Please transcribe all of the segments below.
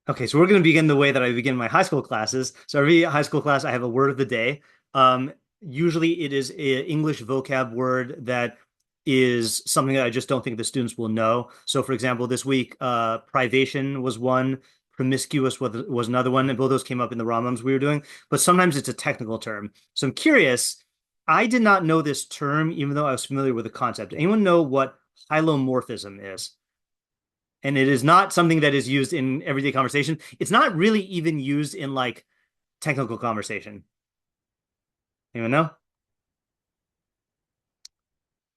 Okay, so we're going to begin the way that I begin my high school classes. So every high school class, I have a word of the day. Usually it is an English vocab word that is something that I just don't think the students will know. So for example, this week, privation was one, promiscuous was another one, and both those came up in the Rambams we were doing. But sometimes it's a technical term. So I'm curious. I did not know this term, even though I was familiar with the concept. Anyone know what hylomorphism is? And it is not something that is used in everyday conversation. It's not really even used in like technical conversation. Anyone know?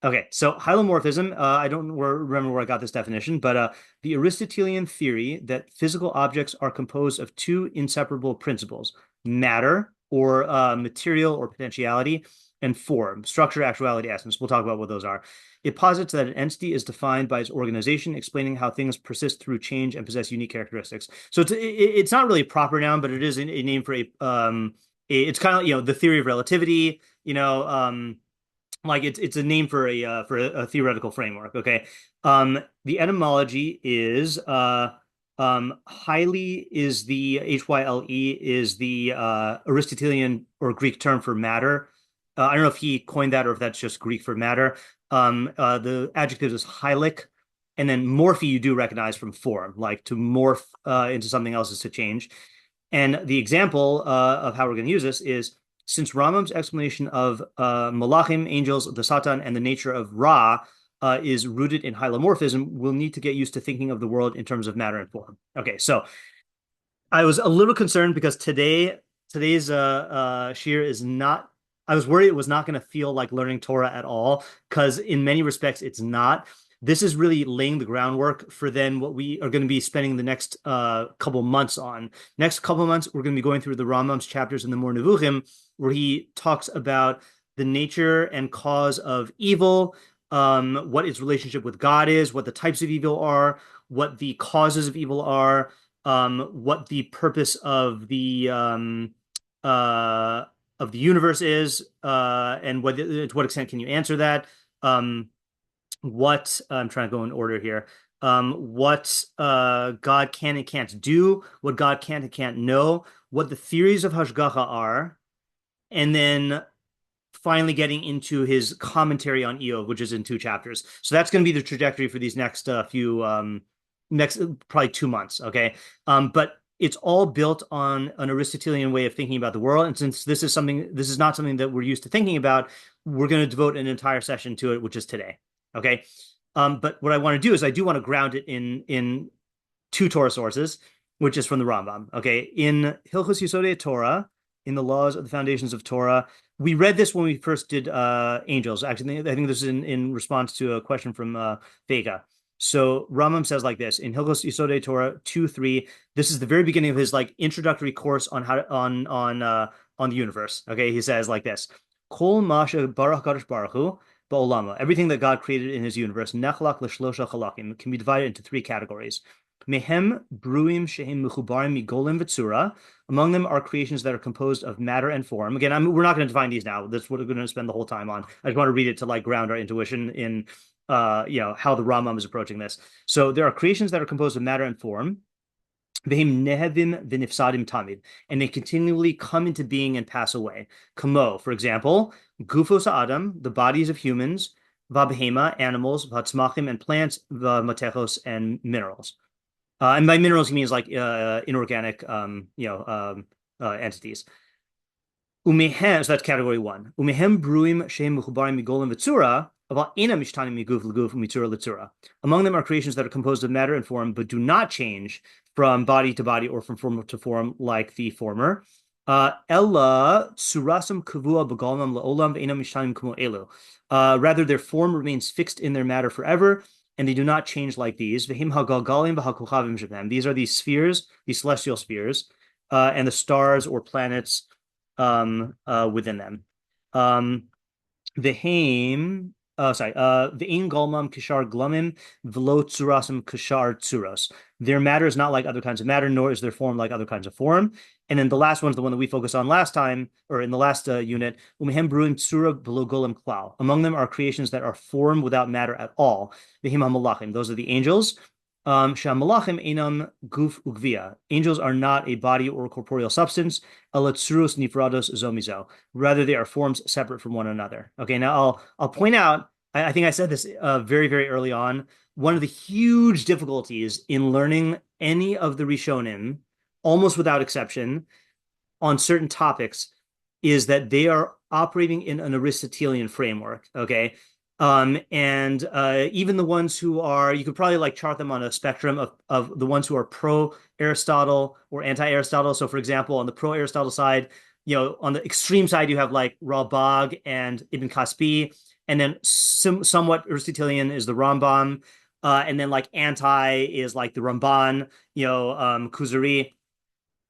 Okay, so hylomorphism, I don't remember where I got this definition, but the Aristotelian theory that physical objects are composed of two inseparable principles, matter or material or potentiality, and form, structure, actuality, essence. We'll talk about what those are. It posits that an entity is defined by its organization, explaining how things persist through change and possess unique characteristics. So it's not really a proper noun, but it is a name for it's kind of, the theory of relativity, like it's a name for a theoretical framework. Okay. The etymology is highly is the hyle is the Aristotelian or Greek term for matter. I don't know if he coined that or if that's just Greek for matter. The adjective is hylic, and then morphe you do recognize from form, like to morph into something else is to change. And the example of how we're going to use this is since Rambam's explanation of malachim, angels, the Satan, and the nature of Ra is rooted in hylomorphism, we'll need to get used to thinking of the world in terms of matter and form. Okay, so I was a little concerned because today's shiur is not. I was worried it was not going to feel like learning Torah at all because in many respects it's not. This is really laying the groundwork for then what we are going to be spending the next couple months on. Next couple months, we're going to be going through the Rambam's chapters in the More Nevuchim, where he talks about the nature and cause of evil, what its relationship with God is, what the types of evil are, what the causes of evil are, what the purpose of the universe is, and to what extent can you answer that? What I'm trying to go in order here. What God can and can't do, what God can and can't know, what the theories of Hashgacha are, and then finally getting into his commentary on Iyov, which is in two chapters. So that's going to be the trajectory for these next next probably 2 months. Okay, but it's all built on an Aristotelian way of thinking about the world, and since this is not something that we're used to thinking about, we're going to devote an entire session to it, which is today. Okay, but what I want to do is I do want to ground it in two Torah sources, which is from the Rambam. Okay, in Hilchos Yesodei Torah, in the laws of the foundations of Torah, we read this when we first did angels. Actually, I think this is in response to a question from Vega. So Rambam says like this in Hilchos Yesodei Torah 2:3. This is the very beginning of his like introductory course on how to, on the universe. Okay, he says like this: Kol masha barach Kadosh Baruch Hu ba'olama. Everything that God created in His universe, nechlak l'shlosha chalakim, can be divided into three categories. Mehem bruim shehem mechubarim migolim v'tzura. Among them are creations that are composed of matter and form. Again, we're not going to define these now. That's what we're going to spend the whole time on. I just want to read it to like ground our intuition in, how the Rambam is approaching this. So there are creations that are composed of matter and form. V'hem nehevim v'nifsadim tamid, and they continually come into being and pass away. Kamo, for example, gufos adam, the bodies of humans, v'abhema, animals, v'atzmachim, and plants, v'matechos, and minerals. And by minerals, he means like inorganic, entities. Umehem, so that's category one. Umehem bruim shem mechubarim migolim v'tzura, about ina mishtanim miguf l'guf mitzura l'tzura. Among them are creations that are composed of matter and form, but do not change from body to body or from form to form like the former. Ella surasam kavua b'galmam la'olam ve'ina mishtanim kumo elu. Rather, their form remains fixed in their matter forever, and they do not change like these. V'him hagalgalim v'hakochavim shabem. These are these spheres, these celestial spheres, and the stars or planets within them. V'heim, V'in galmam kishar glumim v'lo tsurasam kishar tsuros. Their matter is not like other kinds of matter, nor is their form like other kinds of form. And then the last one is the one that we focused on last time, or in the last unit. Umehem bruim tsura below golem klau. Among them are creations that are form without matter at all. V'him hamalachim. Those are the angels. Shamalachim enam guf ugvia. Angels are not a body or corporeal substance. Alatsurus nifrados zomizo. Rather, they are forms separate from one another. Okay, now I'll point out. I think I said this very very early on. One of the huge difficulties in learning any of the Rishonim, almost without exception, on certain topics, is that they are operating in an Aristotelian framework. Okay, and even the ones who are, you could probably like chart them on a spectrum of the ones who are pro Aristotle or anti Aristotle. So, for example, on the pro Aristotle side, on the extreme side, you have like Ralbag and Ibn Kaspi, and then somewhat Aristotelian is the Rambam, and then like anti is like the Ramban, Kuzari.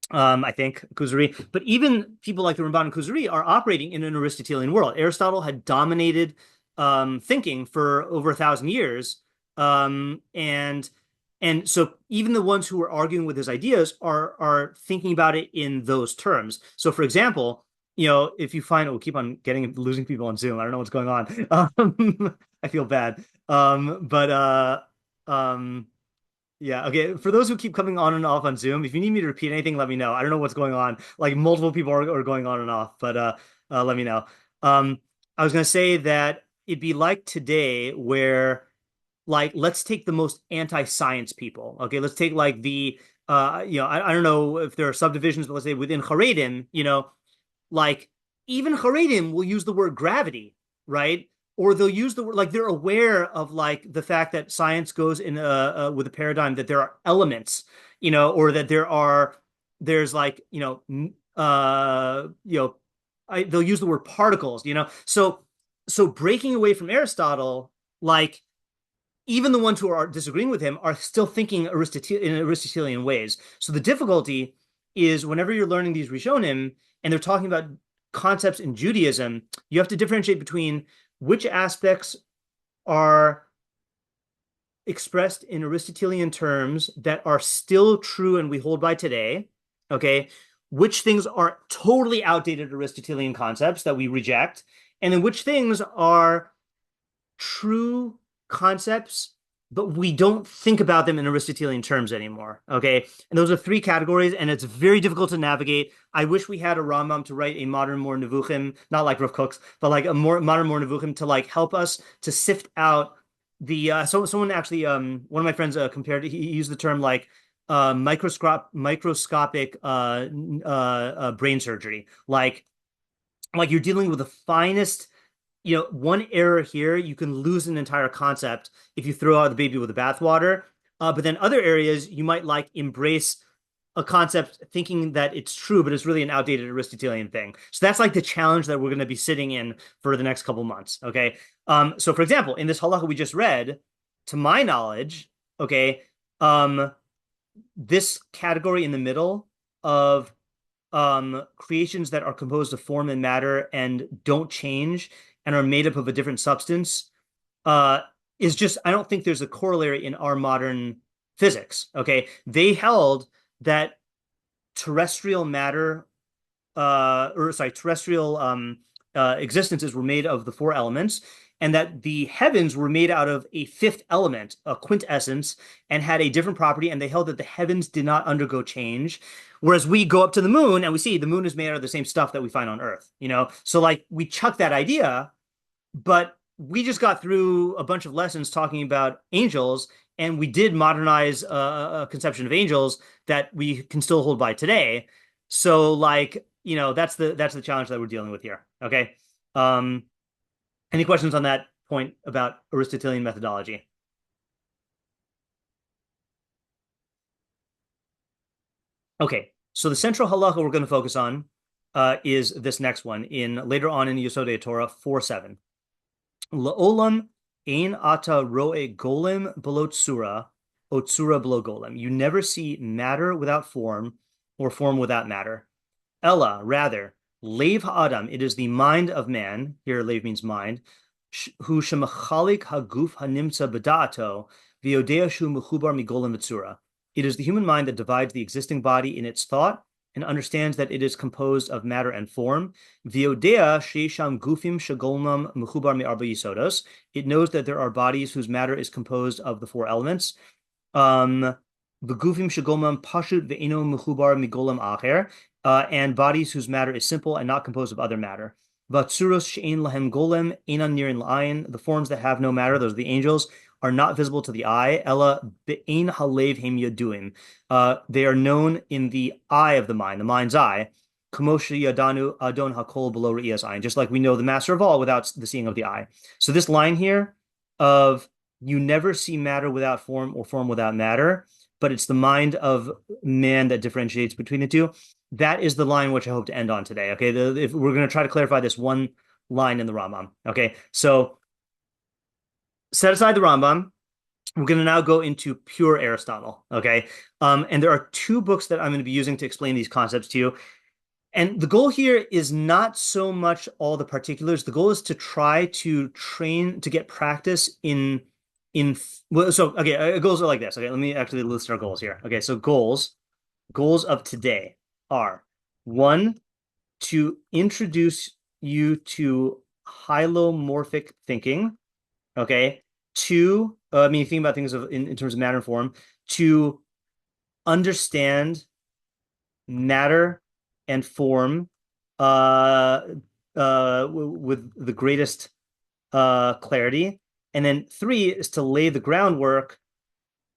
I think Kuzari, but even people like the Ramban and Kuzari are operating in an Aristotelian world. Aristotle had dominated thinking for over 1,000 years, and so even the ones who are arguing with his ideas are thinking about it in those terms. So, for example, if you find, we'll keep on losing people on Zoom. I don't know what's going on. I feel bad. But yeah, okay. For those who keep coming on and off on Zoom, if you need me to repeat anything, let me know. I don't know what's going on. Like multiple people are going on and off, but let me know. Um, I was gonna say that it'd be like today where like let's take the most anti-science people. Okay, let's take like the I don't know if there are subdivisions, but let's say within Haredim, like even Haredim will use the word gravity, right? Or they'll use the word like they're aware of like the fact that science goes in with a paradigm that there are elements, or that there's like they'll use the word particles, so breaking away from Aristotle, like even the ones who are disagreeing with him are still thinking in Aristotelian ways. So the difficulty is whenever you're learning these Rishonim and they're talking about concepts in Judaism, you have to differentiate between which aspects are expressed in Aristotelian terms that are still true and we hold by today, okay? Which things are totally outdated Aristotelian concepts that we reject, and then which things are true concepts, but we don't think about them in Aristotelian terms anymore. Okay. And those are three categories, and it's very difficult to navigate. I wish we had a Rambam to write a modern Mor Nevuchim, not like Rav Kook's, but like a more modern Mor Nevuchim to like help us to sift out the someone actually one of my friends compared he used the term like microscopic brain surgery. Like you're dealing with the finest, one error here, you can lose an entire concept if you throw out the baby with the bathwater. But then other areas, you might like embrace a concept thinking that it's true, but it's really an outdated Aristotelian thing. So that's like the challenge that we're going to be sitting in for the next couple months. Okay. So for example, in this halakha we just read, to my knowledge, okay, this category in the middle of creations that are composed of form and matter and don't change and are made up of a different substance is just, I don't think there's a corollary in our modern physics. Okay. They held that terrestrial matter, terrestrial existences were made of the four elements, and that the heavens were made out of a fifth element, a quintessence, and had a different property. And they held that the heavens did not undergo change. Whereas we go up to the moon and we see the moon is made out of the same stuff that we find on Earth, So like we chuck that idea, but we just got through a bunch of lessons talking about angels, and we did modernize a conception of angels that we can still hold by today. So like, that's the challenge that we're dealing with here. Okay. Any questions on that point about Aristotelian methodology? Okay, so the central halacha we're going to focus on is this next one later on in Yesodei Torah 4:7. La'olam ein ata roe golem below tsura, o tsura below golem. You never see matter without form or form without matter. Ella, rather, Lev ha'adam, it is the mind of man, here Lev means mind, hu shemachalik haguf hanimtza b'da'ato, v'yodea shu mechubar migolem v'tsura. It is the human mind that divides the existing body in its thought and understands that it is composed of matter and form. V'yodea sheisham gufim shagolmam mechubar mi'arba yisodos. It knows that there are bodies whose matter is composed of the four elements. V'gufim shegolmam pashut ve'eno mechubar migolam acher, and bodies whose matter is simple and not composed of other matter. Vatsuros she'ein lahem golem einan nirin la'ayin. The forms that have no matter, those are the angels, are not visible to the eye. Ella be'ein halev hem yaduim. They are known in the eye of the mind's eye. Kamoshi yadanu adon hakol below re'iyas ayin. Just like we know the master of all without the seeing of the eye. So this line here of you never see matter without form or form without matter, but it's the mind of man that differentiates between the two. That is the line which I hope to end on today. Okay, if we're going to try to clarify this one line in the Rambam. Okay, so set aside the Rambam. We're going to now go into pure Aristotle. Okay, and there are two books that I'm going to be using to explain these concepts to you. And the goal here is not so much all the particulars. The goal is to try to train to get practice in well, so okay, goals are like this. Okay, let me actually list our goals here. Okay, so goals of today are one, to introduce you to hylomorphic thinking. Okay, two, I mean, think about things in terms of matter and form. To understand matter and form with the greatest clarity. And then three is to lay the groundwork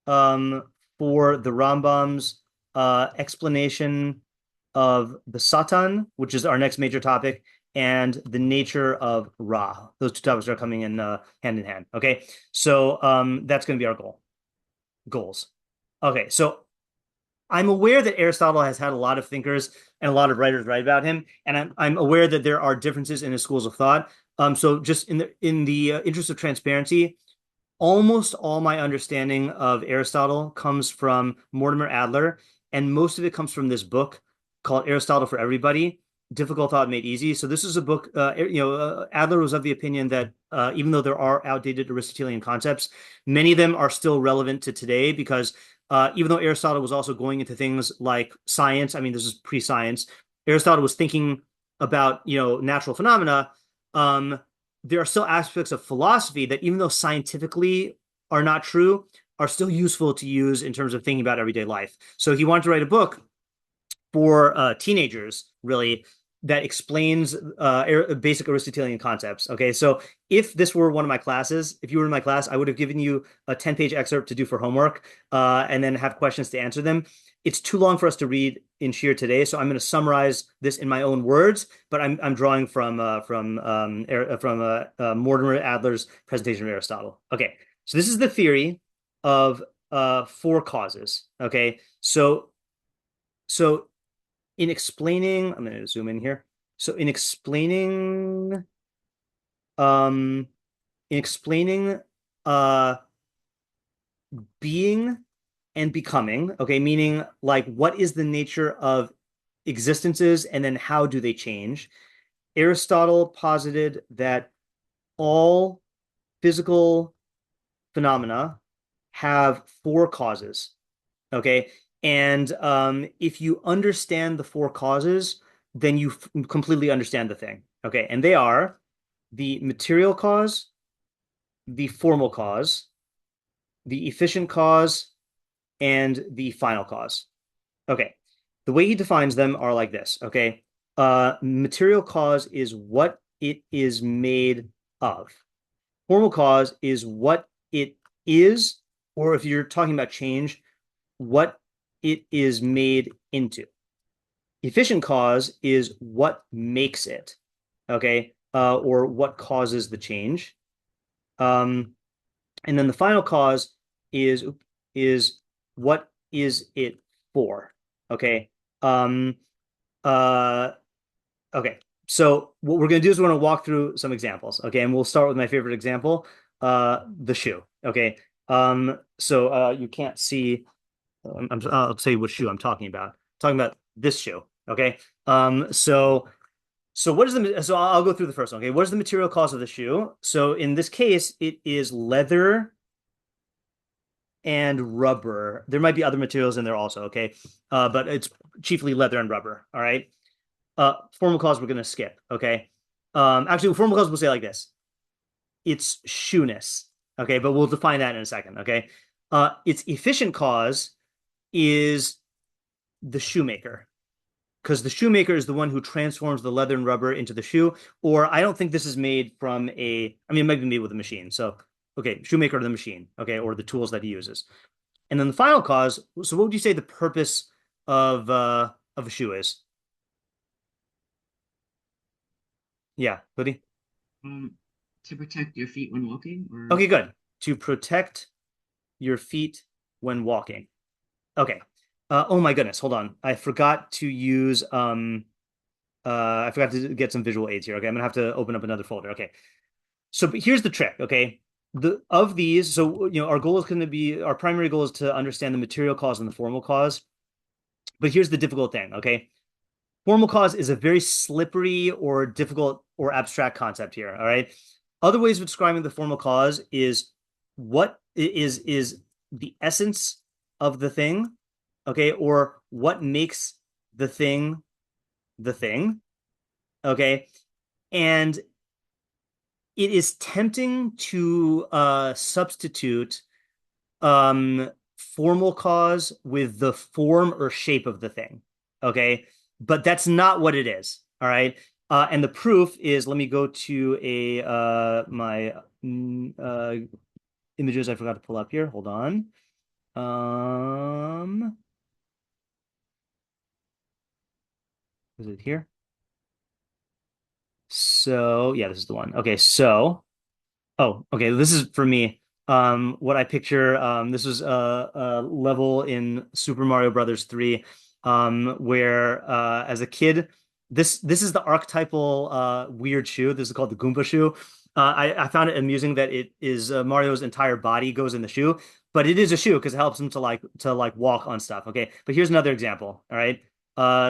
for the Rambam's explanation of the Satan, which is our next major topic, and the nature of Ra. Those two topics are coming in hand in hand. Okay, so that's going to be our goals. Okay, so I'm aware that Aristotle has had a lot of thinkers and a lot of writers write about him, and I'm aware that there are differences in his schools of thought. So just in the interest of transparency, almost all my understanding of Aristotle comes from Mortimer Adler, and most of it comes from this book called Aristotle for Everybody: Difficult Thought Made Easy. So this is a book, Adler was of the opinion that even though there are outdated Aristotelian concepts, many of them are still relevant to today because even though Aristotle was also going into things like science, I mean, this is pre-science, Aristotle was thinking about, natural phenomena. There are still aspects of philosophy that, even though scientifically are not true, are still useful to use in terms of thinking about everyday life. So he wanted to write a book for teenagers, really, that explains basic Aristotelian concepts. Okay, so if this were one of my classes, if you were in my class, I would have given you a 10-page excerpt to do for homework and then have questions to answer them. It's too long for us to read in shiur today, so I'm going to summarize this in my own words, but I'm drawing from Mortimer Adler's presentation of Aristotle. Okay, so this is the theory of four causes. Okay, so in explaining, I'm going to zoom in here. So in explaining being and becoming, okay, meaning like what is the nature of existences and then how do they change? Aristotle posited that all physical phenomena have four causes, okay? And if you understand the four causes, then you completely understand the thing, okay? And they are the material cause, the formal cause, the efficient cause, and the final cause. Okay, the way he defines them are like this, okay? Material cause is what it is made of. Formal cause is what it is, or if you're talking about change, what it is made into. Efficient cause is what makes it, okay? Or what causes the change. And then the final cause is what is it for, okay? Okay, so what we're going to do is we're going to walk through some examples, okay? And we'll start with my favorite example, the shoe, okay? So you can't see, I'll tell you what shoe I'm talking about. I'm talking about this shoe, okay? So what is so I'll go through the first one, okay? What is the material cause of the shoe? So in this case, it is leather and rubber. There might be other materials in there also, okay? But it's chiefly leather and rubber, all right? Formal cause we're going to skip, okay? Actually, formal cause we'll say like this. It's shoeness, okay? But we'll define that in a second, okay? Its efficient cause is the shoemaker, because the shoemaker is the one who transforms the leather and rubber into the shoe. Or I don't think this is made from I mean, it might be made with a machine. So, okay, shoemaker of the machine, okay, or the tools that he uses. And then the final cause. So, what would you say the purpose of a shoe is? Yeah, Hoodie. Um, to protect your feet when walking, or Okay, good. To protect your feet when walking. Okay. Oh my goodness, hold on. I forgot to get some visual aids here. Okay, I'm gonna have to open up another folder. Okay. So but here's the trick, okay? The of these, so our goal is going to be our primary goal is to understand the material cause and the formal cause. But here's the difficult thing, okay? Formal cause is a very slippery or difficult or abstract concept here, all right? Other ways of describing the formal cause is what is the essence of the thing, okay, or what makes the thing the thing, okay? And it is tempting to substitute formal cause with the form or shape of the thing. Okay. But that's not what it is. All right. And the proof is let me go to a my images I forgot to pull up here. Hold on. Um, is it here? So yeah, this is the one. Okay, so oh, okay. This is for me. What I picture. This was a level in Super Mario Brothers 3, where as a kid, this is the archetypal weird shoe. This is called the Goomba shoe. I found it amusing that it is Mario's entire body goes in the shoe, but it is a shoe because it helps him to walk on stuff. Okay, but here's another example. All right,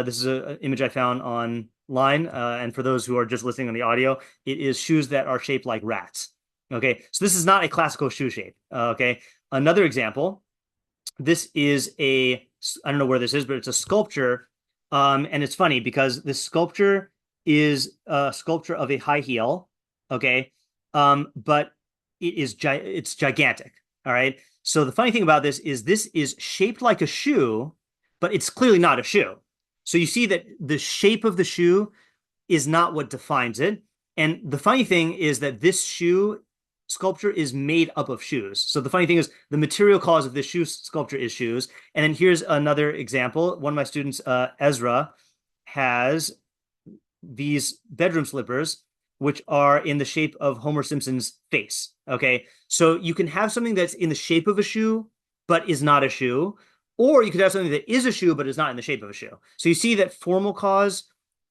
this is an image I found online, and for those who are just listening on the audio, it is shoes that are shaped like rats. Okay, so this is not a classical shoe shape. Okay, another example. This is I don't know where this is, but it's a sculpture. And it's funny because this sculpture is a sculpture of a high heel. Okay, but it's gigantic. All right. So the funny thing about this is shaped like a shoe, but it's clearly not a shoe. So you see that the shape of the shoe is not what defines it. And the funny thing is that this shoe sculpture is made up of shoes. So the funny thing is the material cause of this shoe sculpture is shoes. And then here's another example. One of my students, Ezra, has these bedroom slippers, which are in the shape of Homer Simpson's face. Okay. So you can have something that's in the shape of a shoe, but is not a shoe. Or you could have something that is a shoe, but is not in the shape of a shoe. So you see that formal cause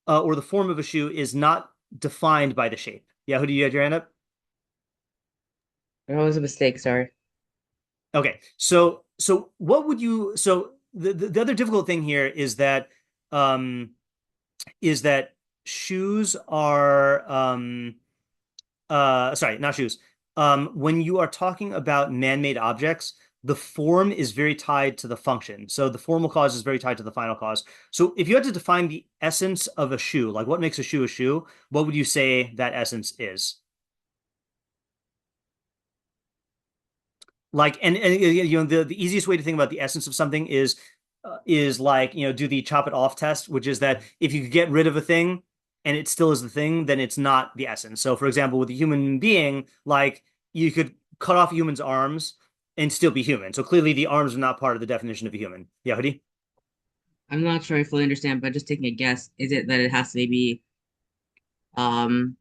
or the form of a shoe is not defined by the shape. Yeah, who do you have your hand up? that was a mistake. Sorry. Okay, so what would you so the other difficult thing here um is that shoes are sorry, not shoes. When you are talking about man-made objects, the form is very tied to the function. So the formal cause is very tied to the final cause. So if you had to define the essence of a shoe, like what makes a shoe, what would you say that essence is? Like, and the easiest way to think about the essence of something is like, do the chop it off test, which is that if you could get rid of a thing and it still is the thing, then it's not the essence. So, for example, with a human being, like you could cut off a human's arms and still be human. So clearly, the arms are not part of the definition of a human. Yeah, Hoodie? I'm not sure I fully understand, but just taking a guess, is it that it has to maybe um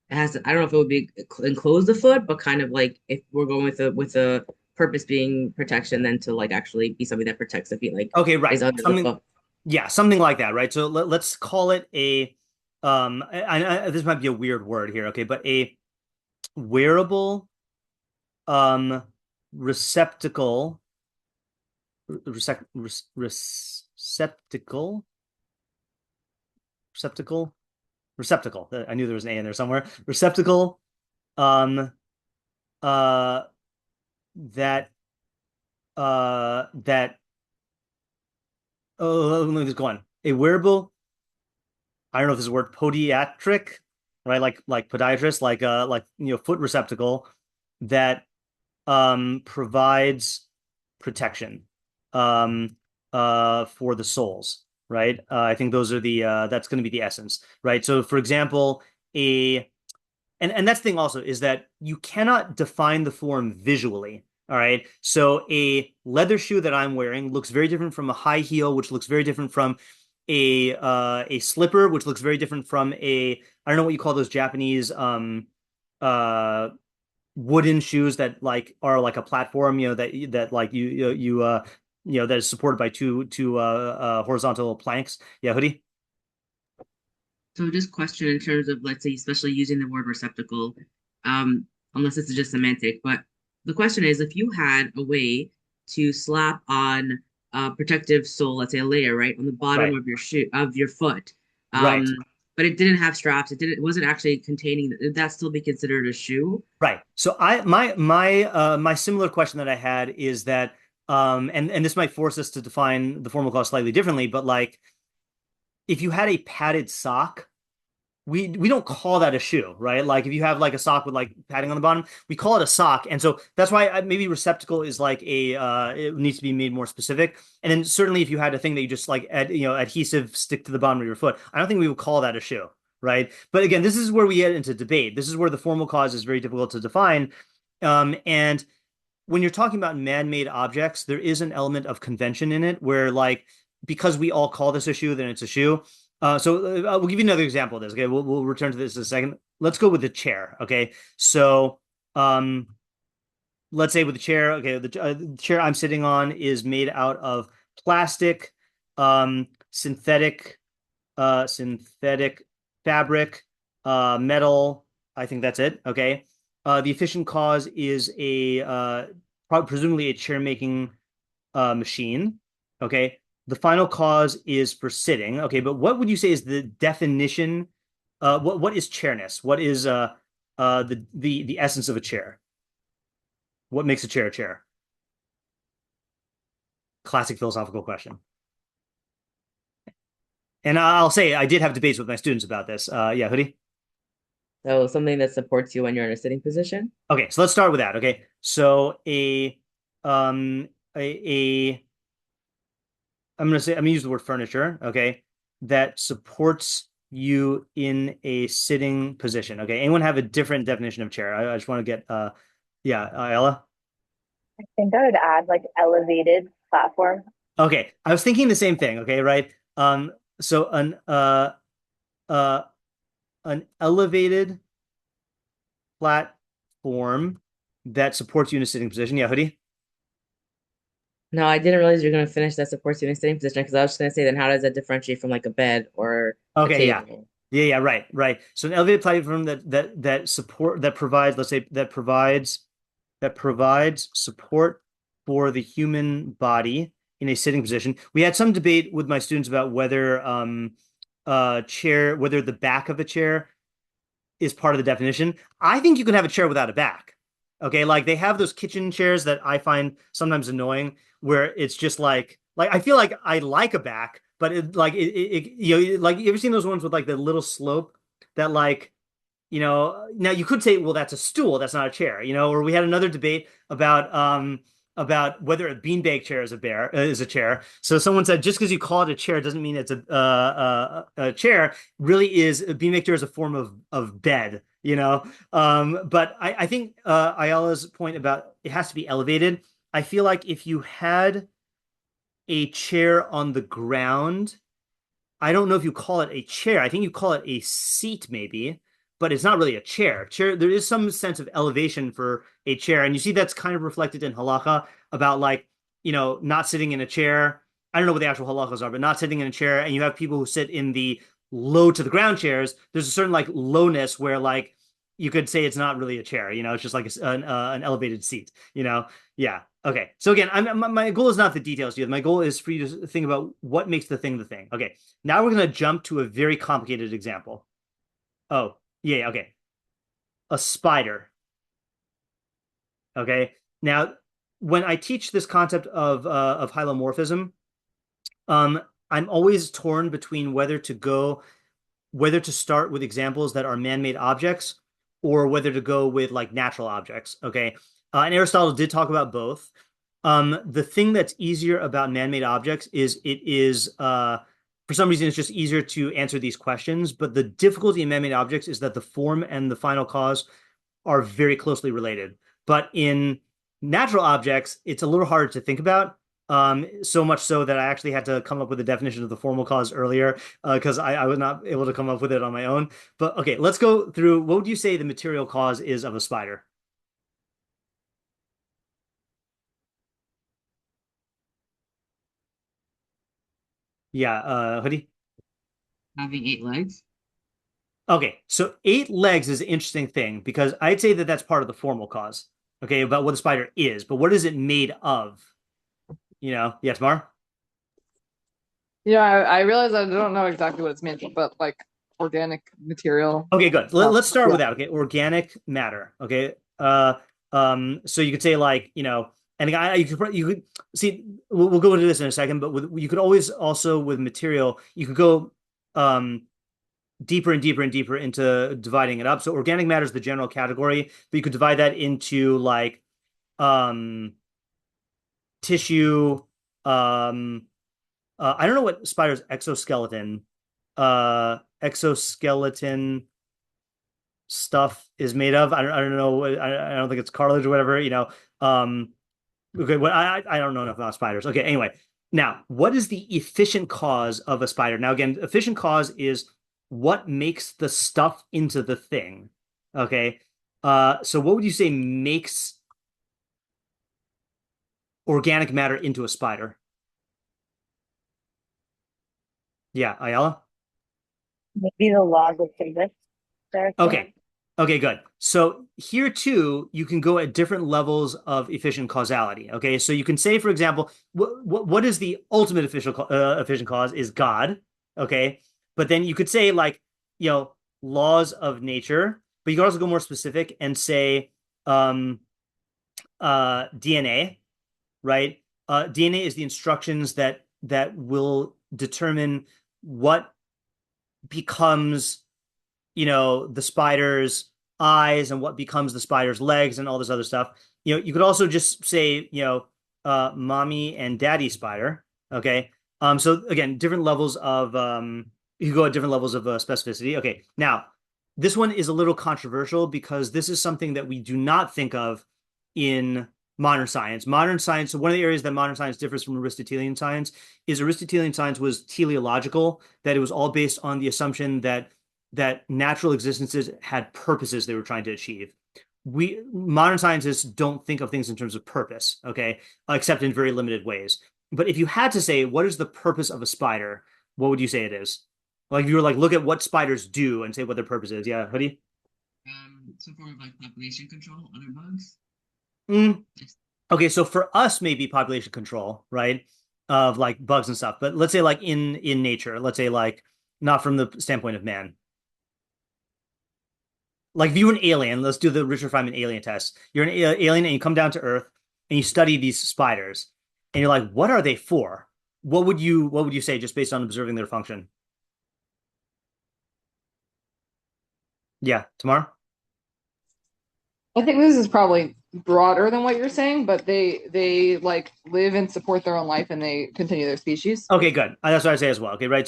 it has to, I don't know if it would be enclose the foot, but kind of like if we're going with a purpose being protection, then to like actually be something that protects the feet, like Okay, right. is under the Something, foot. yeah, something like that, right? So let's call it this might be a weird word here, okay, but a wearable um receptacle receptacle receptacle receptacle. I knew there was an A in there somewhere. Receptacle um uh that that oh let me just go on. A wearable, I don't know if this is a word, podiatric, right? Like podiatrist, like foot receptacle that provides protection um, for the souls, right? I think those are the that's going to be the essence, right? So, for example, a and that's the thing also is that you cannot define the form visually. All right. So a leather shoe that I'm wearing looks very different from a high heel, which looks very different from a slipper, which looks very different from a I don't know what you call those Japanese uh wooden shoes that like are like a platform, that like that is supported by two horizontal planks. Yeah, hoodie. So just question in terms of, let's say, especially using the word receptacle, unless this is just semantic, but the question is if you had a way to slap on a protective sole, let's say a layer, right, on the bottom Right. of your shoe of your foot, Right. but it didn't have straps, it wasn't actually containing, would that still be considered a shoe? Right. So my similar question that I had is that and this might force us to define the formal clause slightly differently, but like if you had a padded sock, we don't call that a shoe, right? Like if you have like a sock with like padding on the bottom, we call it a sock. And so that's why maybe receptacle is like a it needs to be made more specific. And then certainly if you had a thing that you just like adhesive stick to the bottom of your foot, I don't think we would call that a shoe, right? But again, this is where we get into debate. This is where the formal cause is very difficult to define. And when you're talking about man-made objects, there is an element of convention in it where like because we all call this a shoe, then it's a shoe. We'll give you another example of this. Okay, we'll return to this in a second. Let's go with the chair. Okay, so um, let's say with the chair. Okay, the chair I'm sitting on is made out of plastic, synthetic fabric, metal. I think that's it. Okay. The efficient cause is presumably a chair making machine. Okay. The final cause is for sitting. Okay, but what would you say is the definition? What is chairness? What is the essence of a chair? What makes a chair a chair? Classic philosophical question. And I'll say I did have debates with my students about this. Yeah, hoodie. So something that supports you when you're in a sitting position? Okay, so let's start with that. Okay, so um a I'm gonna use the word furniture. Okay, that supports you in a sitting position. Okay, anyone have a different definition of chair? I just want to get yeah, Ella. I think I would add like elevated platform. Okay, I was thinking the same thing. Okay, right. So uh an elevated platform that supports you in a sitting position. Yeah, hoodie. No, I didn't realize you're going to finish that supports you in a sitting position because I was just going to say, then how does that differentiate from like a bed or a Okay, yeah. table? Yeah, right, right. So an elevated platform that provides, let's say that provides support for the human body in a sitting position. We had some debate with my students about whether the back of a chair is part of the definition. I think you can have a chair without a back. Okay, like they have those kitchen chairs that I find sometimes annoying, where it's just like I feel like I like a back, but like you ever seen those ones with like the little slope that like now you could say, well, that's a stool, that's not a chair, or we had another debate about whether a beanbag chair is a chair. So someone said just because you call it a chair doesn't mean it's a chair. Really is a beanbag chair is a form of bed, But I think Ayala's point about it has to be elevated. I feel like if you had a chair on the ground, I don't know if you call it a chair. I think you call it a seat, maybe, but it's not really a chair. Chair, there is some sense of elevation for a chair, and you see that's kind of reflected in halacha about like, not sitting in a chair. I don't know what the actual halachas are, but not sitting in a chair, and you have people who sit in the low to the ground chairs. There's a certain like lowness where like you could say it's not really a chair, it's just like an elevated seat, Yeah. Okay. So again, my goal is not the details here. My goal is for you to think about what makes the thing the thing. Okay. Now we're going to jump to a very complicated example. Oh, yeah. Okay. A spider. Okay. Now, when I teach this concept of hylomorphism, um, I'm always torn between whether to start with examples that are man-made objects or whether to go with like natural objects. Okay. And Aristotle did talk about both. The thing that's easier about man-made objects is it is for some reason it's just easier to answer these questions. But the difficulty in man-made objects is that the form and the final cause are very closely related. But in natural objects, it's a little harder to think about. So much so that I actually had to come up with a definition of the formal cause earlier because I was not able to come up with it on my own. But okay, let's go through. What would you say the material cause is of a spider? Yeah, Hoodie. Having 8 legs. Okay, so 8 legs is an interesting thing because I'd say that that's part of the formal cause. Okay, about what the spider is, but what is it made of? Yeah, Tamar? Yeah, I realize I don't know exactly what it's made of, but like organic material. Okay, good. Let's start with Yeah. that. Okay, organic matter. Okay, so you could say like and you could see we'll go into this in a second, but you could always also with material you could go um deeper and deeper and deeper into dividing it up. So organic matter is the general category, but you could divide that into like um tissue. I don't know what spider's exoskeleton stuff is made of. I don't know. I don't think it's cartilage or whatever. Okay. I don't know enough about spiders. Okay. Anyway, now what is the efficient cause of a spider? Now again, efficient cause is what makes the stuff into the thing. Okay. So what would you say makes organic matter into a spider? Yeah, Ayala. Maybe the laws of physics, Erica. Okay. Okay, good. So here too, you can go at different levels of efficient causality. Okay, so you can say, for example, what is the ultimate efficient cause is God. Okay, but then you could say like laws of nature, but you can also go more specific and say um, DNA, right? DNA is the instructions that will determine what becomes the spider's eyes and what becomes the spider's legs and all this other stuff. You could also just say, mommy and daddy spider. Okay. So again, different levels of you can go at different levels of specificity. Okay. Now, this one is a little controversial because this is something that we do not think of in modern science. Modern science, so one of the areas that modern science differs from Aristotelian science is Aristotelian science was teleological, that it was all based on the assumption that natural existences had purposes they were trying to achieve. We modern scientists don't think of things in terms of purpose, okay, except in very limited ways. But if you had to say what is the purpose of a spider, what would you say it is? Like if you were like look at what spiders do and say what their purpose is. Yeah, Hoodie. Some form of like population control, other bugs. Mm. Okay, so for us, maybe population control, right, of like bugs and stuff. But let's say like in nature, let's say like not from the standpoint of man. Like if you were an alien, let's do the Richard Feynman alien test. You're an alien and you come down to Earth and you study these spiders, and you're like, what are they for? What would you say just based on observing their function? Yeah, tomorrow. I think this is probably broader than what you're saying, but they like live and support their own life and they continue their species. Okay, good. That's what I say as well. Okay, right.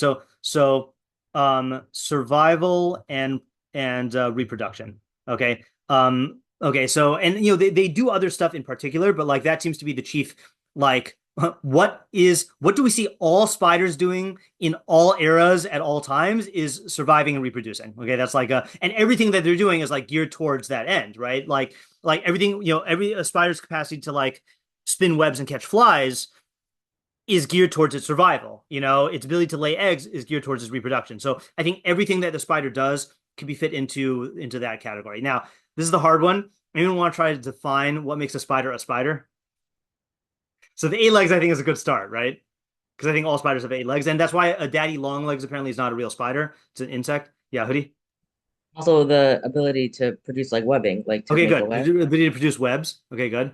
Survival and reproduction. Okay. Okay. So and they do other stuff in particular, but like that seems to be the chief like what do we see all spiders doing in all eras at all times is surviving and reproducing. Okay, that's like and everything that they're doing is like geared towards that end, right? Like everything, every a spider's capacity to like spin webs and catch flies is geared towards its survival. Its ability to lay eggs is geared towards its reproduction. So I think everything that the spider does can be fit into that category. Now, this is the hard one. Anyone want to try to define what makes a spider a spider? So the 8 legs, I think, is a good start, right? Because I think all spiders have 8 legs, and that's why a daddy long legs apparently is not a real spider. It's an insect. Yeah, Hoodie. Also, the ability to produce like webbing, like to Okay, make a good. web. Ability to produce webs. Okay, good.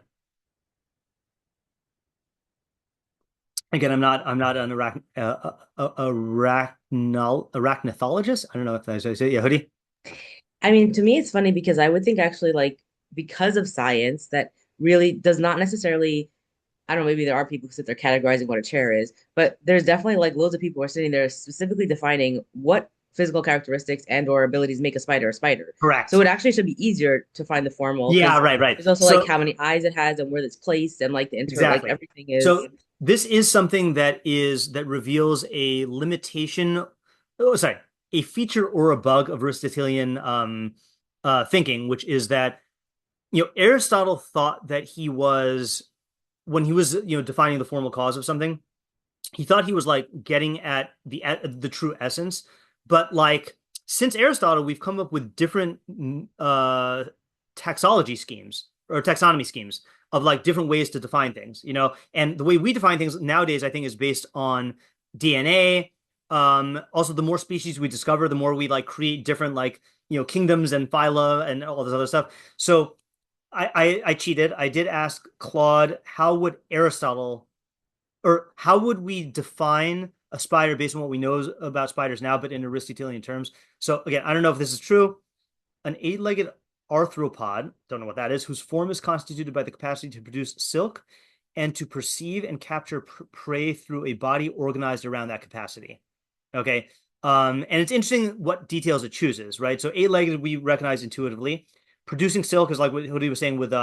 Again, I'm not an arachnologist. I don't know if that's how I say it. Yeah, Hoodie. I mean, to me, it's funny because I would think actually like because of science that really does not necessarily, I don't know, maybe there are people who sit there categorizing what a chair is, but there's definitely like loads of people who are sitting there specifically defining what physical characteristics and or abilities make a spider a spider. So Correct. it actually should be easier to find the formal Yeah, because right, right. there's also like So how many eyes it has and where it's placed and like the like exactly. everything is. So this is something that reveals a limitation, oh, sorry, a feature or a bug of Aristotelian thinking, which is that Aristotle thought that he was when he was defining the formal cause of something, he thought he was like getting at the true essence, but like since Aristotle, we've come up with different taxology schemes or taxonomy schemes of like different ways to define things, and the way we define things nowadays, I think, is based on DNA. Also, the more species we discover, the more we like create different like kingdoms and phyla and all this other stuff. So I cheated. I did ask Claude, how would Aristotle, or how would we define a spider based on what we know about spiders now, but in Aristotelian terms? So again, I don't know if this is true. An eight-legged arthropod, don't know what that is, whose form is constituted by the capacity to produce silk and to perceive and capture prey through a body organized around that capacity. Okay. And it's interesting what details it chooses, right? So eight-legged we recognize intuitively. Producing silk is like what he was saying with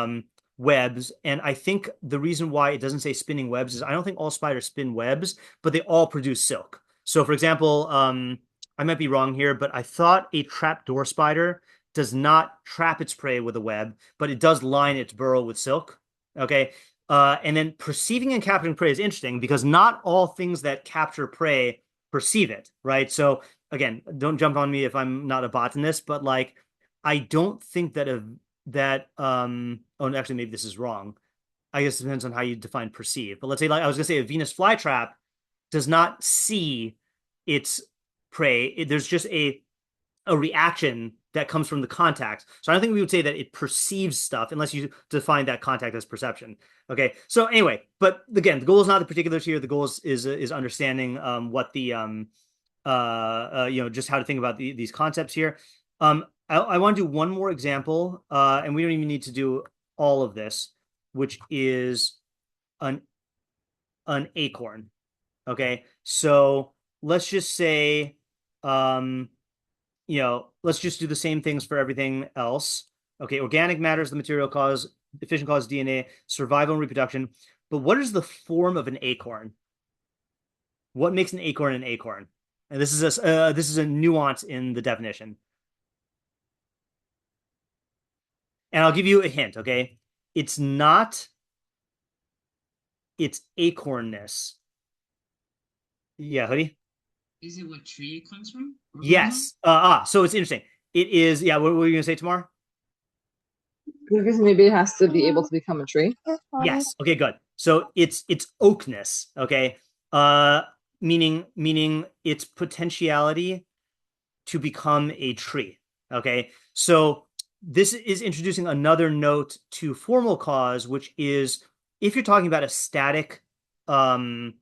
webs. And I think the reason why it doesn't say spinning webs is I don't think all spiders spin webs, but they all produce silk. So for example, I might be wrong here, but I thought a trapdoor spider does not trap its prey with a web, but it does line its burrow with silk. Okay. And then perceiving and capturing prey is interesting because not all things that capture prey perceive it, right? So again, don't jump on me if I'm not a botanist, but like I don't think oh, actually maybe this is wrong. I guess it depends on how you define perceive. But let's say, like I was gonna say, a Venus flytrap does not see its prey. There's just a reaction that comes from the contact. So I don't think we would say that it perceives stuff unless you define that contact as perception. Okay. So anyway, but again, the goal is not the particulars here. The goal is understanding what the just how to think about these concepts here. I want to do one more example, and we don't even need to do all of this, which is an acorn. Okay, so let's just say, let's just do the same things for everything else. Okay, organic matter is the material cause, efficient cause DNA, survival and reproduction. But what is the form of an acorn? What makes an acorn an acorn? And this is a nuance in the definition. And I'll give you a hint, okay? It's not its acornness. Yeah, hoodie? Is it what tree it comes from? Yes. So it's interesting. It is, yeah, what were you gonna say, Tamar? Because maybe it has to be able to become a tree. Yes. Okay, good. So it's oakness, okay? Meaning its potentiality to become a tree. Okay. So this is introducing another note to formal cause, which is if you're talking about a static object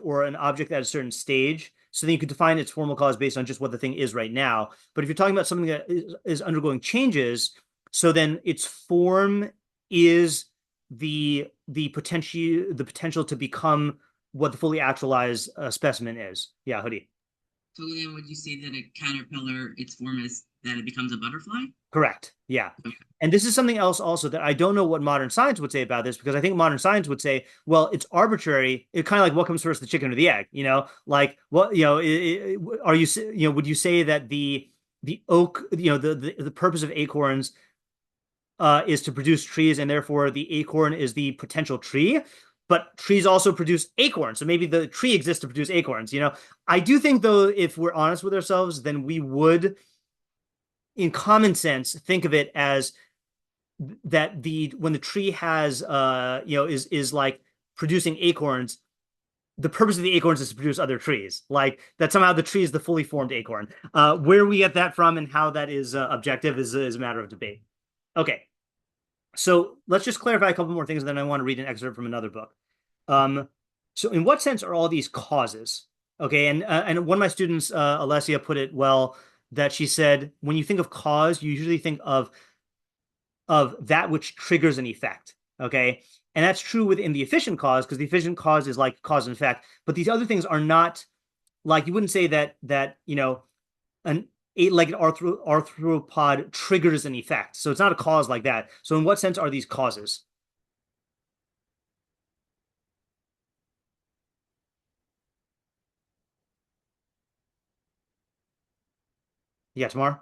or an object at a certain stage, so then you could define its formal cause based on just what the thing is right now. But if you're talking about something that is undergoing changes, so then its form is the potential to become what the fully actualized specimen is. Yeah, hoodie. So then would you say that a caterpillar, its form is that it becomes a butterfly? Correct. Yeah. And this is something else also that I don't know what modern science would say about this, because I think modern science would say, well, it's arbitrary. It's kind of like what comes first, the chicken or the egg, like what, are you, would you say that the oak, the purpose of acorns is to produce trees, and therefore the acorn is the potential tree? But trees also produce acorns. So maybe the tree exists to produce acorns. I do think, though, if we're honest with ourselves, then we would, in common sense, think of it as that when the tree has is like producing acorns, the purpose of the acorns is to produce other trees. Like that somehow the tree is the fully formed acorn. Where we get that from and how that is objective is a matter of debate. Okay. So let's just clarify a couple more things, and then I want to read an excerpt from another book. So in what sense are all these causes? Okay, and one of my students, Alessia, put it well, that she said, when you think of cause, you usually think of of that which triggers an effect. Okay. And that's true within the efficient cause, because the efficient cause is like cause and effect. But these other things are not, like, you wouldn't say that an eight-legged arthropod triggers an effect. So it's not a cause like that. So in what sense are these causes? Yeah, Tamar?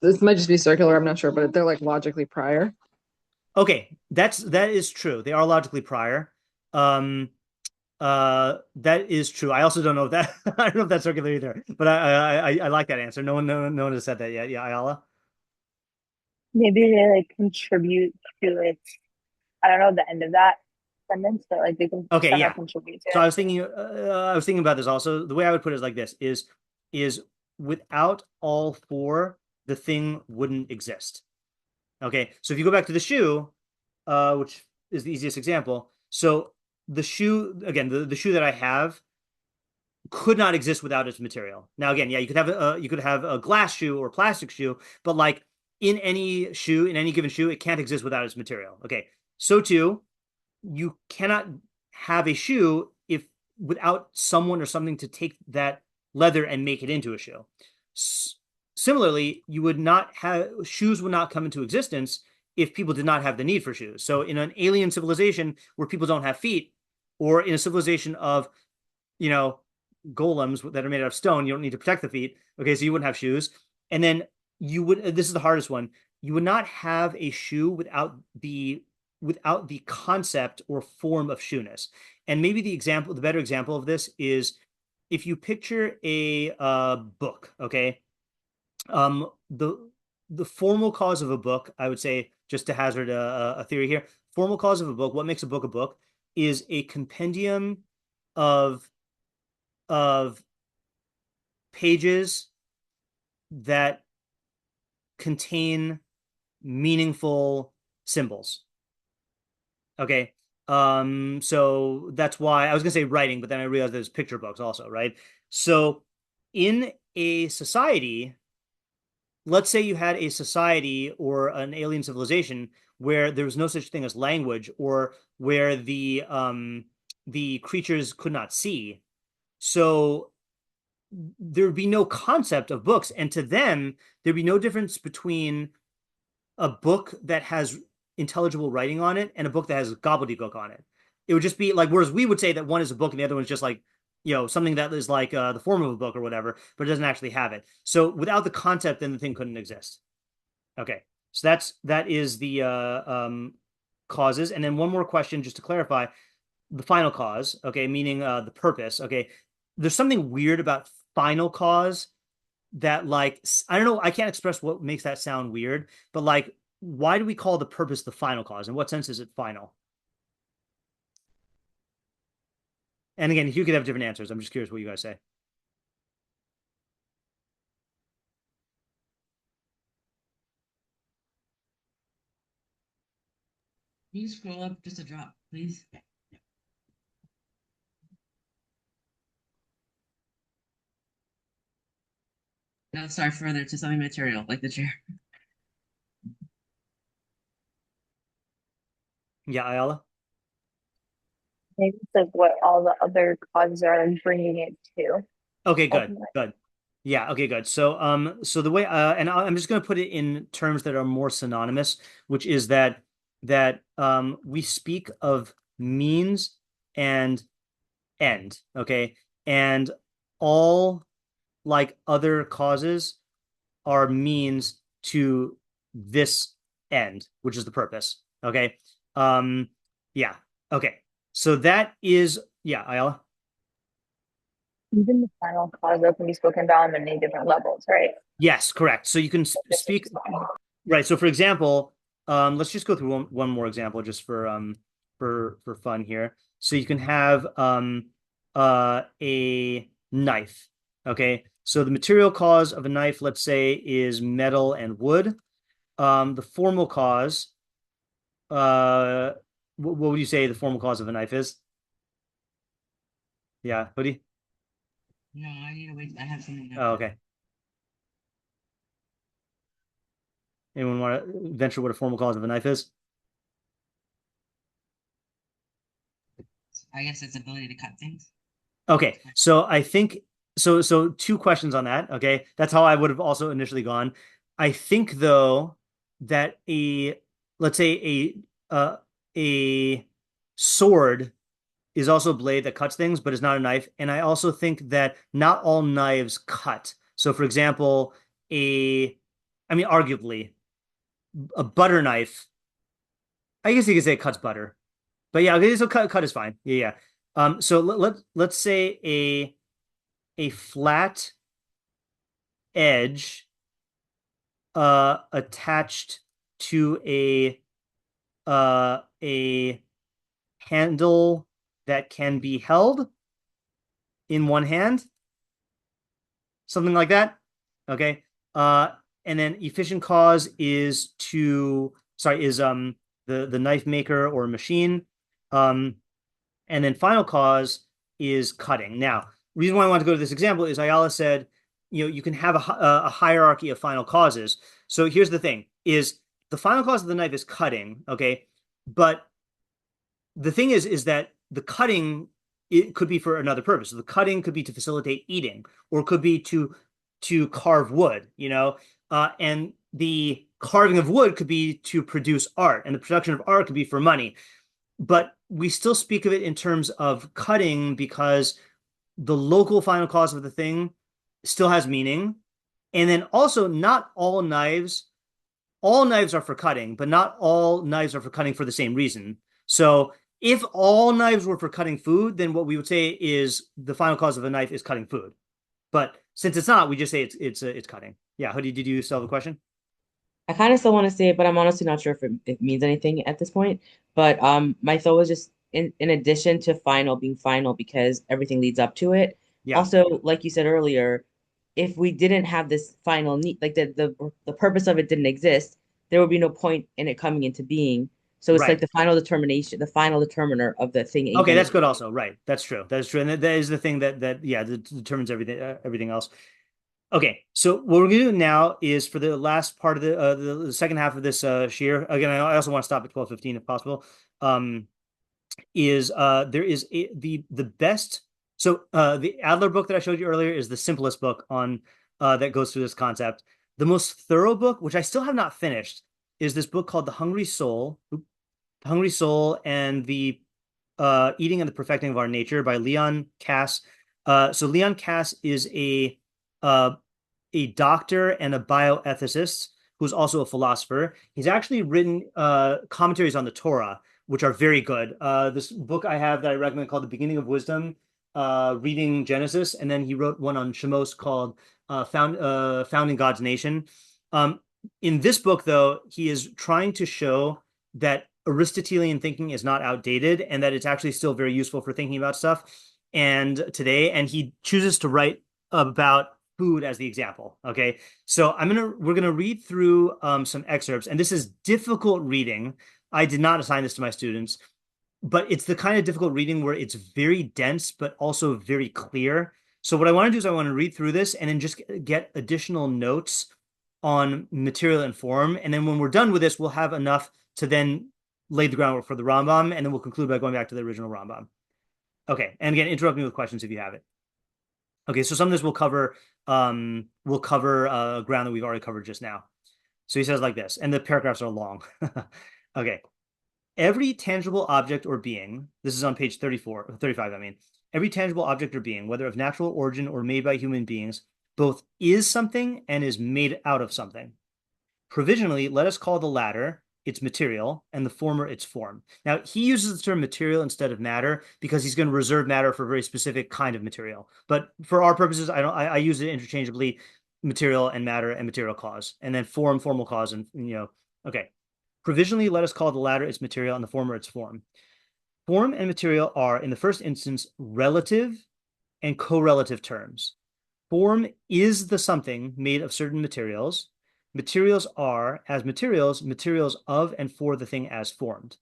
This might just be circular, I'm not sure, but they're like logically prior. Okay, that is true. They are logically prior. Um, that is true. I also don't know if that I don't know if that's circular either, but I like that answer. No one has said that yet. Yeah, Ayala. Maybe they like contribute to it. I don't know the end of that sentence, but like they can Okay, somehow yeah. contribute to So it. I was thinking about this also. The way I would put it is like this: is without all four, the thing wouldn't exist. Okay, so if you go back to the shoe, which is the easiest example, so the shoe again, the shoe that I have could not exist without its material. Now, again, yeah, you could have a glass shoe or a plastic shoe, but like in any shoe, in any given shoe, it can't exist without its material. Okay, so too, you cannot have a shoe if without someone or something to take that leather and make it into a shoe. Similarly, you would not have shoes would not come into existence if people did not have the need for shoes. So in an alien civilization where people don't have feet, or in a civilization of, you know, golems that are made out of stone, you don't need to protect the feet. Okay, so you wouldn't have shoes. And then you would, this is the hardest one, you would not have a shoe without the concept or form of shoeness. And maybe the better example of this is if you picture a book, okay? Um, the formal cause of a book, I would say, just to hazard a theory here, formal cause of what makes a book, is a compendium of of pages that contain meaningful symbols. Okay. So that's why I was gonna say writing, but then I realized there's picture books also, right? So in a society, let's say you had a society or an alien civilization where there was no such thing as language, or where the creatures could not see. So there would be no concept of books, and to them, there'd be no difference between a book that has intelligible writing on it and a book that has gobbledygook on it. It would just be like, whereas we would say that one is a book and the other one's just like, something that is like the form of a book or whatever, but it doesn't actually have it. So without the concept, then the thing couldn't exist. Okay, so that is the causes, and then one more question just to clarify the final cause. Okay, meaning the purpose. Okay, there's something weird about final cause that, like, I don't know, I can't express what makes that sound weird, but like, why do we call the purpose the final cause? In what sense is it final? And again, you could have different answers. I'm just curious what you guys say. Can you scroll up just a drop, please? No, sorry, further to something material, like the chair. Yeah, Ayala. Maybe it's like what all the other causes are like bringing it to Okay, good, ultimately. good. Yeah, okay, good. So the way, and I'm just going to put it in terms that are more synonymous, which is that we speak of means and end, okay, and all like other causes are means to this end, which is the purpose. Okay. Um, yeah. Okay. So that is, yeah, Ayala. Even the final cause that can be spoken about on many different levels, right? Yes, correct. So you can This speak, is fine. right. So for example, let's just go through one more example just for fun here. So you can have a knife. Okay. So the material cause of a knife, let's say, is metal and wood. The formal cause, uh, what would you say the formal cause of a knife is? Yeah, hoodie. No, I need to wait. I have something Oh, after. okay. Anyone want to venture what a formal cause of a knife is? I guess its ability to cut things. Okay, so I think so two questions on that. Okay, that's how I would have also initially gone. I think though that let's say a sword is also a blade that cuts things, but is not a knife. And I also think that not all knives cut. So for example, I mean, arguably, a butter knife, I guess you could say it cuts butter. But yeah, okay, so cut is fine. Yeah, yeah. So let's say a flat edge attached to a handle that can be held in one hand, something like that. Okay. And then efficient cause is the knife maker or machine. And then final cause is cutting. Now, reason why I want to go to this example is Ayala said, you can have a hierarchy of final causes. So here's the thing: is the final cause of the knife is cutting, okay? But the thing is that the cutting, it could be for another purpose. So the cutting could be to facilitate eating, or it could be to carve wood, and the carving of wood could be to produce art, and the production of art could be for money. But we still speak of it in terms of cutting because the local final cause of the thing still has meaning. And then also, not all knives are for cutting, but not all knives are for cutting for the same reason. So if all knives were for cutting food, then what we would say is the final cause of a knife is cutting food. But since it's not, we just say it's cutting. Yeah, Hoodie, did you still have a question? I kind of still want to say it, but I'm honestly not sure if it means anything at this point. But my thought was just in addition to final being final because everything leads up to it. Yeah, Also, like you said earlier, if we didn't have this final need, like the purpose of it didn't exist, there would be no point in it coming into being. So it's like right. the final determination, the final determiner of the thing Okay, even that's good existing. also. Right. That's true. That is true. And that is the thing that yeah, that determines everything else. Okay, so what we're gonna do now is for the last part of the second half of this shiur. Again, I also want to stop at 12:15 if possible. Um, is there is the best. So the Adler book that I showed you earlier is the simplest book on that goes through this concept. The most thorough book, which I still have not finished, is this book called The Hungry Soul and the Eating and the Perfecting of Our Nature by Leon Kass. So Leon Kass is uh, a doctor and a bioethicist who's also a philosopher. He's actually written commentaries on the Torah, which are very good. This book I have that I recommend called The Beginning of Wisdom, reading Genesis, and then he wrote one on Shemos called Founding God's Nation. Um, in this book, though, he is trying to show that Aristotelian thinking is not outdated and that it's actually still very useful for thinking about stuff and today. And he chooses to write about food as the example. Okay, so we're gonna read through some excerpts, and this is difficult reading. I did not assign this to my students, but it's the kind of difficult reading where it's very dense but also very clear. So what I want to do is I want to read through this and then just get additional notes on material and form, and then when we're done with this, we'll have enough to then lay the groundwork for the Rambam, and then we'll conclude by going back to the original Rambam. Okay, and again, interrupt me with questions if you have it. Okay, so some of this will cover ground that we've already covered just now. So he says like this, and the paragraphs are long. Okay. Every tangible object or being, this is on page 34, 35, I mean, every tangible object or being, whether of natural origin or made by human beings, both is something and is made out of something. Provisionally, let us call the latter its material and the former its form. Now, he uses the term material instead of matter because he's going to reserve matter for a very specific kind of material. But for our purposes, I use it interchangeably, material and matter and material cause, and then formal cause, and okay. Provisionally, let us call the latter its material and the former its form. Form and material are, in the first instance, relative and correlative terms. Form is the something made of certain materials. Materials are, as materials, materials of and for the thing as formed.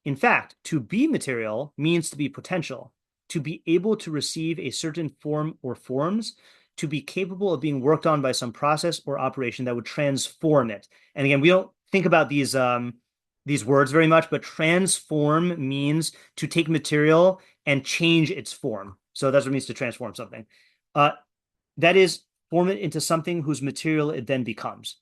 In fact, to be material means to be potential, to be able to receive a certain form or forms, to be capable of being worked on by some process or operation that would transform it. And again, we don't think about these words very much, but transform means to take material and change its form. So that's what it means to transform something. That is, form it into something whose material it then becomes.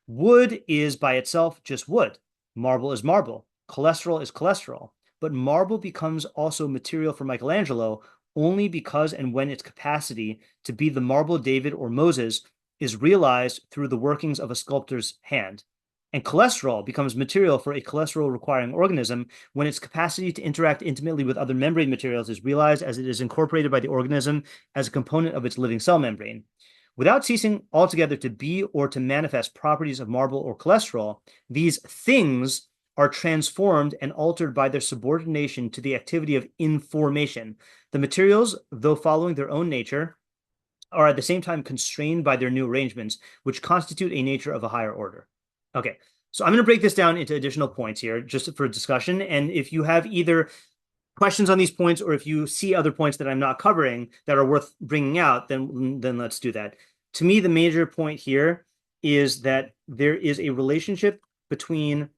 Wood is by itself just wood. Marble is marble. Cholesterol is cholesterol. But marble becomes also material for Michelangelo only because and when its capacity to be the marble David or Moses is realized through the workings of a sculptor's hand. And cholesterol becomes material for a cholesterol-requiring organism when its capacity to interact intimately with other membrane materials is realized as it is incorporated by the organism as a component of its living cell membrane. Without ceasing altogether to be or to manifest properties of marble or cholesterol, these things are transformed and altered by their subordination to the activity of information. The materials, though following their own nature, are at the same time constrained by their new arrangements, which constitute a nature of a higher order. Okay, so I'm going to break this down into additional points here just for discussion. And if you have either questions on these points or if you see other points that I'm not covering that are worth bringing out, then let's do that. To me, the major point here is that there is a relationship between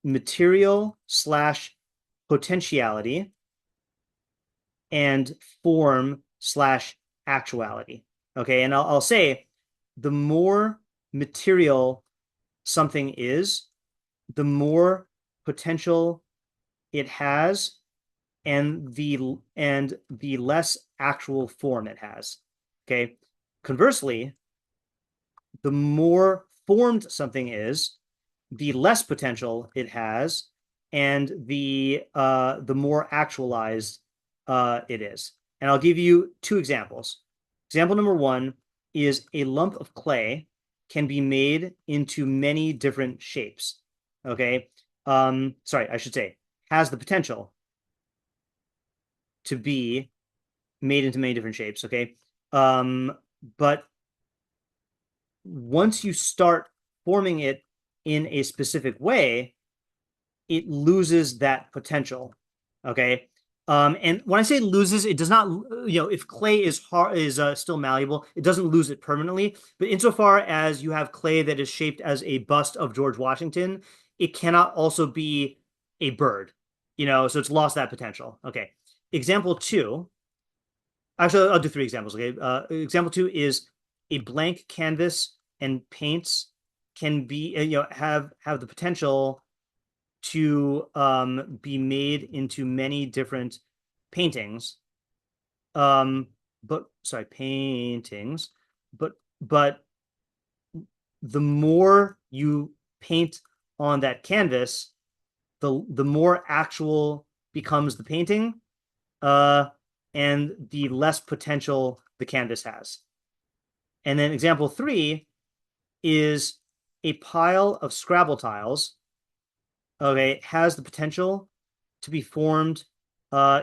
material / potentiality and form / actuality. Okay, and I'll say the more material something is, the more potential it has, and the less actual form it has. Okay. Conversely, the more formed something is, the less potential it has, and the more actualized it is. And I'll give you two examples. Example number one is a lump of clay can be made into many different shapes. Okay. Sorry, I should say has the potential to be made into many different shapes. Okay. But once you start forming it in a specific way, it loses that potential. Okay. And when I say loses, it does not, if clay is still malleable, it doesn't lose it permanently. But insofar as you have clay that is shaped as a bust of George Washington, it cannot also be a bird, so it's lost that potential. Okay. Example two, actually, I'll do three examples. Okay. Example two is a blank canvas and paints can be, have the potential to be made into many different paintings. Paintings. But the more you paint on that canvas, the more actual becomes the painting, and the less potential the canvas has. And then example three is a pile of Scrabble tiles. Okay, has the potential to be formed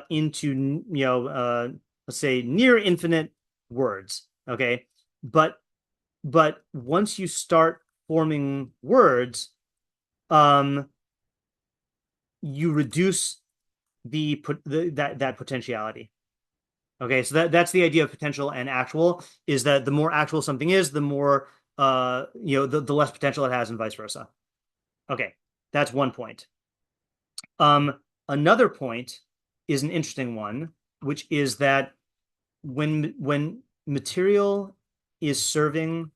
into let's say near infinite words. Okay, but once you start forming words, you reduce that potentiality. Okay, so that's the idea of potential and actual, is that the more actual something is, the more the less potential it has, and vice versa. Okay, that's one point. Another point is an interesting one, which is that when material is serving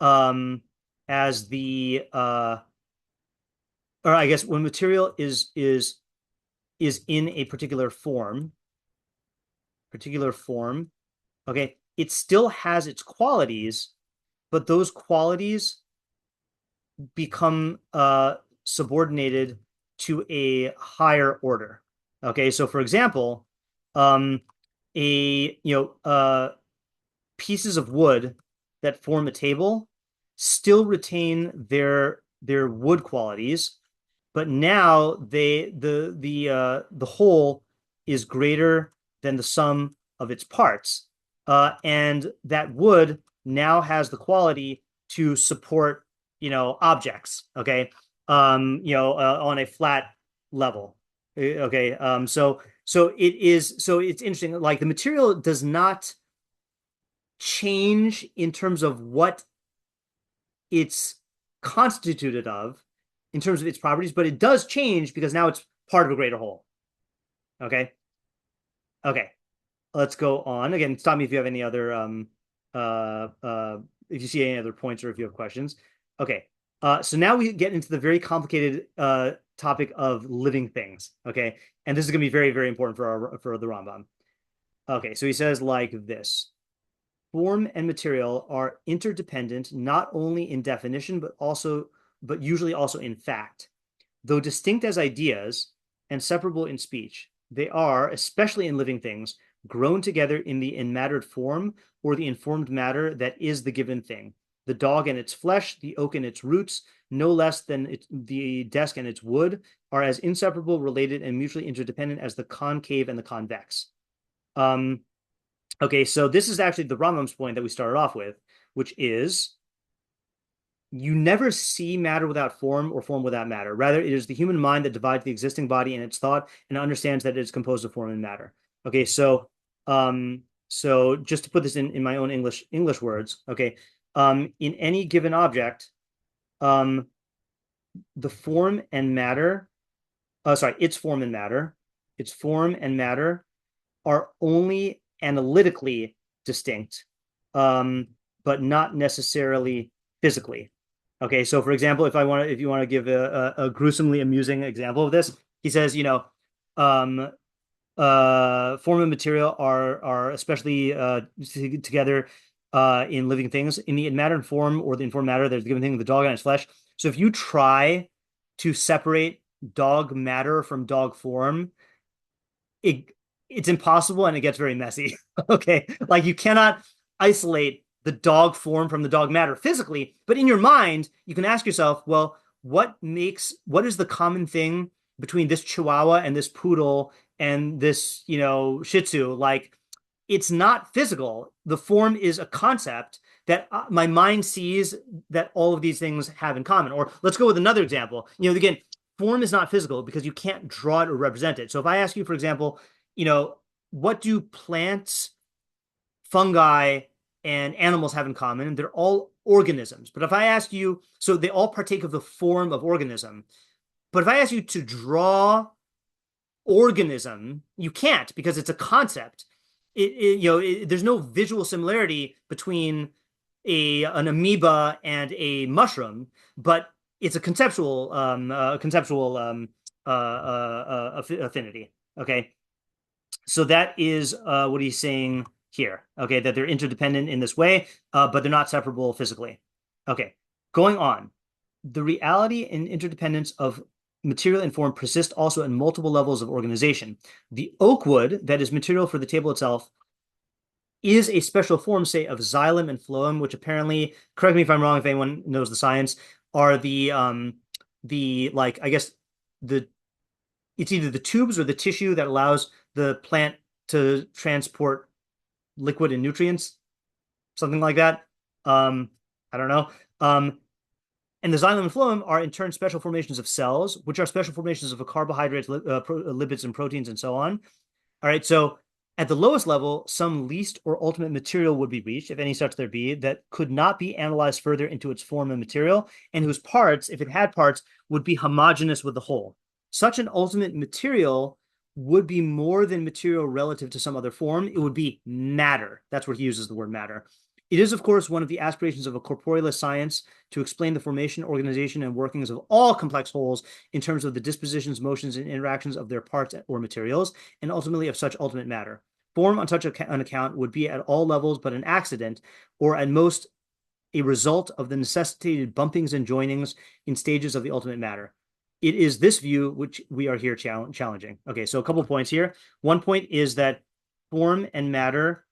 as the or I guess when material is in a particular form, okay, it still has its qualities, but those qualities become subordinated to a higher order. Okay, so for example, pieces of wood that form a table still retain their wood qualities, but now the whole is greater than the sum of its parts, and that wood now has the quality to support objects. Okay, on a flat level. Okay, so it's interesting. Like the material does not change in terms of what it's constituted of in terms of its properties, but it does change because now it's part of a greater whole. Okay. Okay. Let's go on. Again, stop me if you have any other if you see any other points or if you have questions. Okay. So now we get into the very complicated topic of living things. Okay. And this is going to be very, very important for the Rambam. Okay, so he says like this. Form and material are interdependent not only in definition, but usually also in fact. Though distinct as ideas and separable in speech, they are, especially in living things, grown together in the enmattered form or the informed matter that is the given thing. The dog and its flesh, the oak and its roots, no less than the desk and its wood, are as inseparable, related, and mutually interdependent as the concave and the convex. Okay, so this is actually the Rambam's point that we started off with, which is you never see matter without form or form without matter. Rather, it is the human mind that divides the existing body and its thought and understands that it is composed of form and matter. Okay, so just to put this in my own English words, okay, in any given object, the form and matter, its form and matter are only analytically distinct, but not necessarily physically. Okay, so for example, if you want to give a gruesomely amusing example of this, he says, form and material are especially together in living things. In the matter form or the informed matter, there's the given thing, the dog and its flesh. So if you try to separate dog matter from dog form, it's impossible and it gets very messy. Okay, like you cannot isolate the dog form from the dog matter physically, but in your mind, you can ask yourself, well, what is the common thing between this Chihuahua and this poodle and this, Shih Tzu? Like, it's not physical. The form is a concept that my mind sees that all of these things have in common. Or let's go with another example. Again, form is not physical because you can't draw it or represent it. So if I ask you, for example, what do plants, fungi, and animals have in common? They're all organisms. But if I ask you, so they all partake of the form of organism. But if I ask you to draw organism, you can't because it's a concept. There's no visual similarity between an amoeba and a mushroom, but it's a conceptual affinity. Okay, so that is what he's saying here. Okay, that they're interdependent in this way, but they're not separable physically. Okay, going on. The reality and interdependence of material and form persist also in multiple levels of organization. The oak wood that is material for the table itself is a special form, say, of xylem and phloem, which apparently, correct me if I'm wrong, if anyone knows the science, are it's either the tubes or the tissue that allows the plant to transport liquid and nutrients, something like that. I don't know. And the xylem and phloem are in turn special formations of cells, which are special formations of carbohydrates, lipids, and proteins, and so on. All right, so at the lowest level, some least or ultimate material would be reached, if any such there be, that could not be analyzed further into its form and material, and whose parts, if it had parts, would be homogeneous with the whole. Such an ultimate material would be more than material relative to some other form. It would be matter. That's where he uses the word matter. It is, of course, one of the aspirations of a corporealist science to explain the formation, organization, and workings of all complex wholes in terms of the dispositions, motions, and interactions of their parts or materials, and ultimately of such ultimate matter. Form on such an account would be at all levels but an accident, or at most a result of the necessitated bumpings and joinings in stages of the ultimate matter. It is this view which we are here challenging. Okay, so a couple points here. One point is that form and matter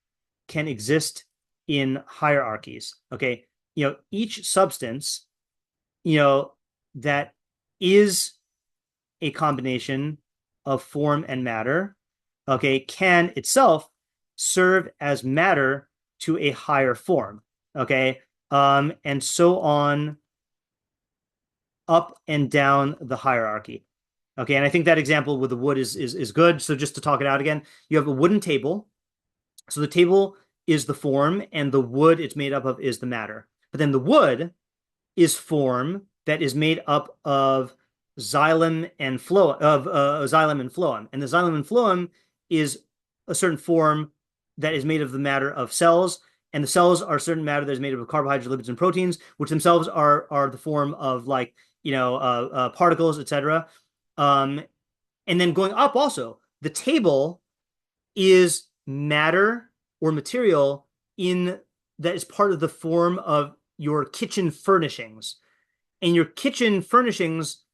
can exist in hierarchies. Okay, each substance, that is a combination of form and matter, okay, can itself serve as matter to a higher form. Okay, and so on up and down the hierarchy. Okay, and I think that example with the wood is good. So just to talk it out again, you have a wooden table. So the table is the form, and the wood it's made up of is the matter. But then the wood is form that is made up of xylem and phloem, and the xylem and phloem is a certain form that is made of the matter of cells, and the cells are a certain matter that is made up of carbohydrates, lipids, and proteins, which themselves are the form of like particles, etc. And then going up also, the table is matter or material in that is part of the form of your kitchen furnishings. And your kitchen furnishings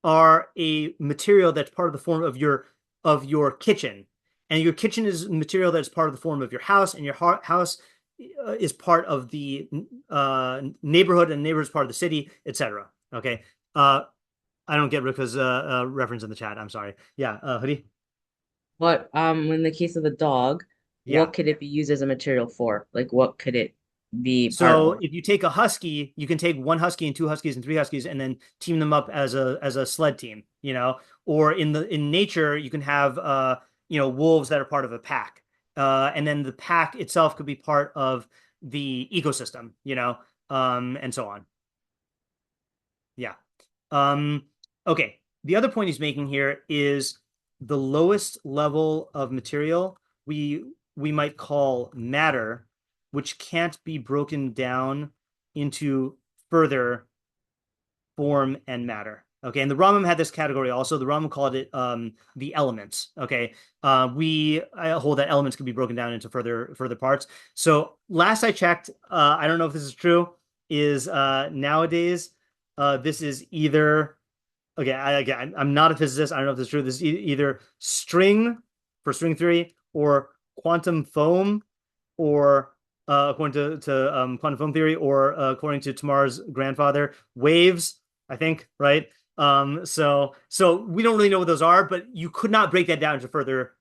are a material that's part of the form of your kitchen. And your kitchen is material that's part of the form of your house, and your house is part of the neighborhood, and neighborhood is part of the city, etc. Okay. I don't get Rivka's reference in the chat. I'm sorry. Yeah, Hoodie? But in the case of a dog, Yeah. what could it be used as a material for? Like, what could it be part So of? if you take a husky, you can take one husky and two huskies and three huskies and then team them up as a sled team, or in nature you can have wolves that are part of a pack. And then the pack itself could be part of the ecosystem, and so on. Yeah. Okay. The other point he's making here is the lowest level of material we might call matter, which can't be broken down into further form and matter. Okay, and the Rambam had this category also. The Rambam called it the elements. Okay, I hold that elements can be broken down into further parts. So last I checked, I don't know if this is true. Is nowadays this is either I'm not a physicist. I don't know if this is true. This is either string for string theory or quantum foam, or according to quantum foam theory, or according to Tamar's grandfather, waves. I think, right? So we don't really know what those are, but you could not break that down to further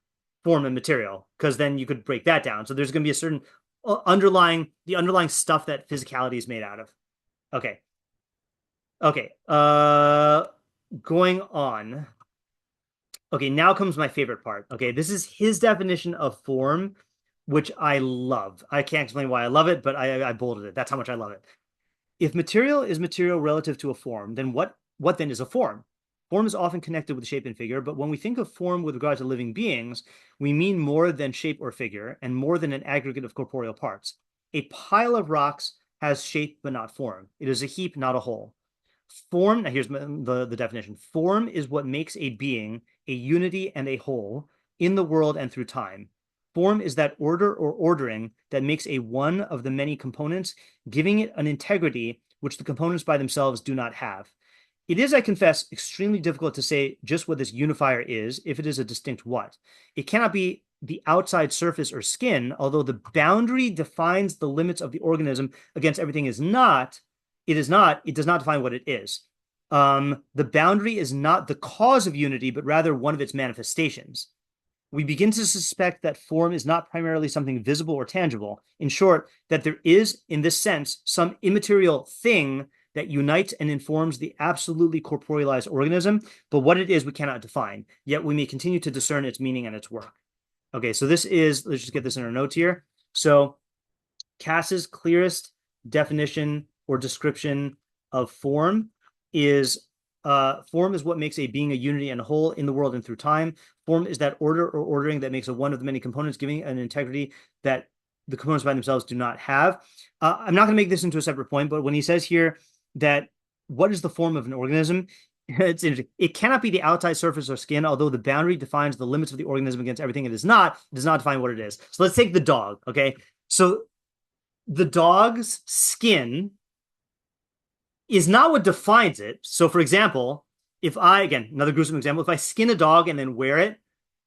form and material, because then you could break that down. So there's going to be a certain underlying stuff that physicality is made out of. Okay. Going on. Okay, now comes my favorite part. Okay, this is his definition of form, which I love. I can't explain why I love it, but I bolded it. That's how much I love it. If material is material relative to a form, then what then is a form? Form is often connected with shape and figure, but when we think of form with regard to living beings, we mean more than shape or figure, and more than an aggregate of corporeal parts. A pile of rocks has shape but not form. It is a heap, not a whole. Form, now here's the definition. Form is what makes a being a unity and a whole in the world and through time. Form is that order or ordering that makes a one of the many components, giving it an integrity which the components by themselves do not have. It is, I confess, extremely difficult to say just what this unifier is, if it is a distinct what. It cannot be the outside surface or skin, although the boundary defines the limits of the organism against everything it does not define what it is. The boundary is not the cause of unity, but rather one of its manifestations. We begin to suspect that form is not primarily something visible or tangible. In short, that there is, in this sense, some immaterial thing that unites and informs the absolutely corporealized organism, but what it is we cannot define, yet we may continue to discern its meaning and its work. Okay, so let's just get this in our notes here. So Kass's clearest definition or description of form is form is what makes a being a unity and a whole in the world and through time. Form is that order or ordering that makes a one of the many components, giving an integrity that the components by themselves do not have. I'm not going to make this into a separate point, but when he says here that what is the form of an organism, it's interesting. It cannot be the outside surface or skin, although the boundary defines the limits of the organism against everything it does not define what it is. So let's take the dog, okay? So the dog's skin is not what defines it. So for example, again, another gruesome example, if I skin a dog and then wear it,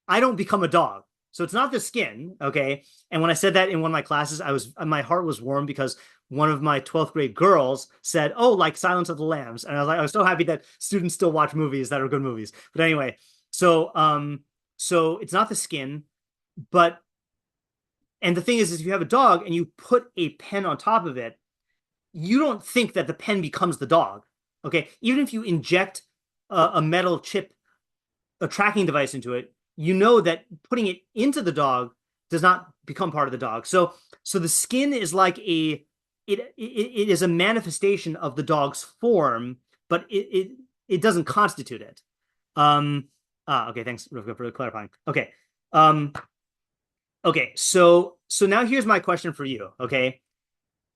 I don't become a dog. So it's not the skin, okay? And when I said that in one of my classes, my heart was warm because one of my 12th grade girls said, "Oh, like Silence of the Lambs." And I was so happy that students still watch movies that are good movies. But anyway, so it's not the skin, and the thing is if you have a dog and you put a pen on top of it, you don't think that the pen becomes the dog, okay? Even if you inject a metal chip, a tracking device into it, you know that putting it into the dog does not become part of the dog. So the skin is like it is a manifestation of the dog's form, but it doesn't constitute it. Okay, thanks for clarifying. Okay. Okay, so now here's my question for you, okay?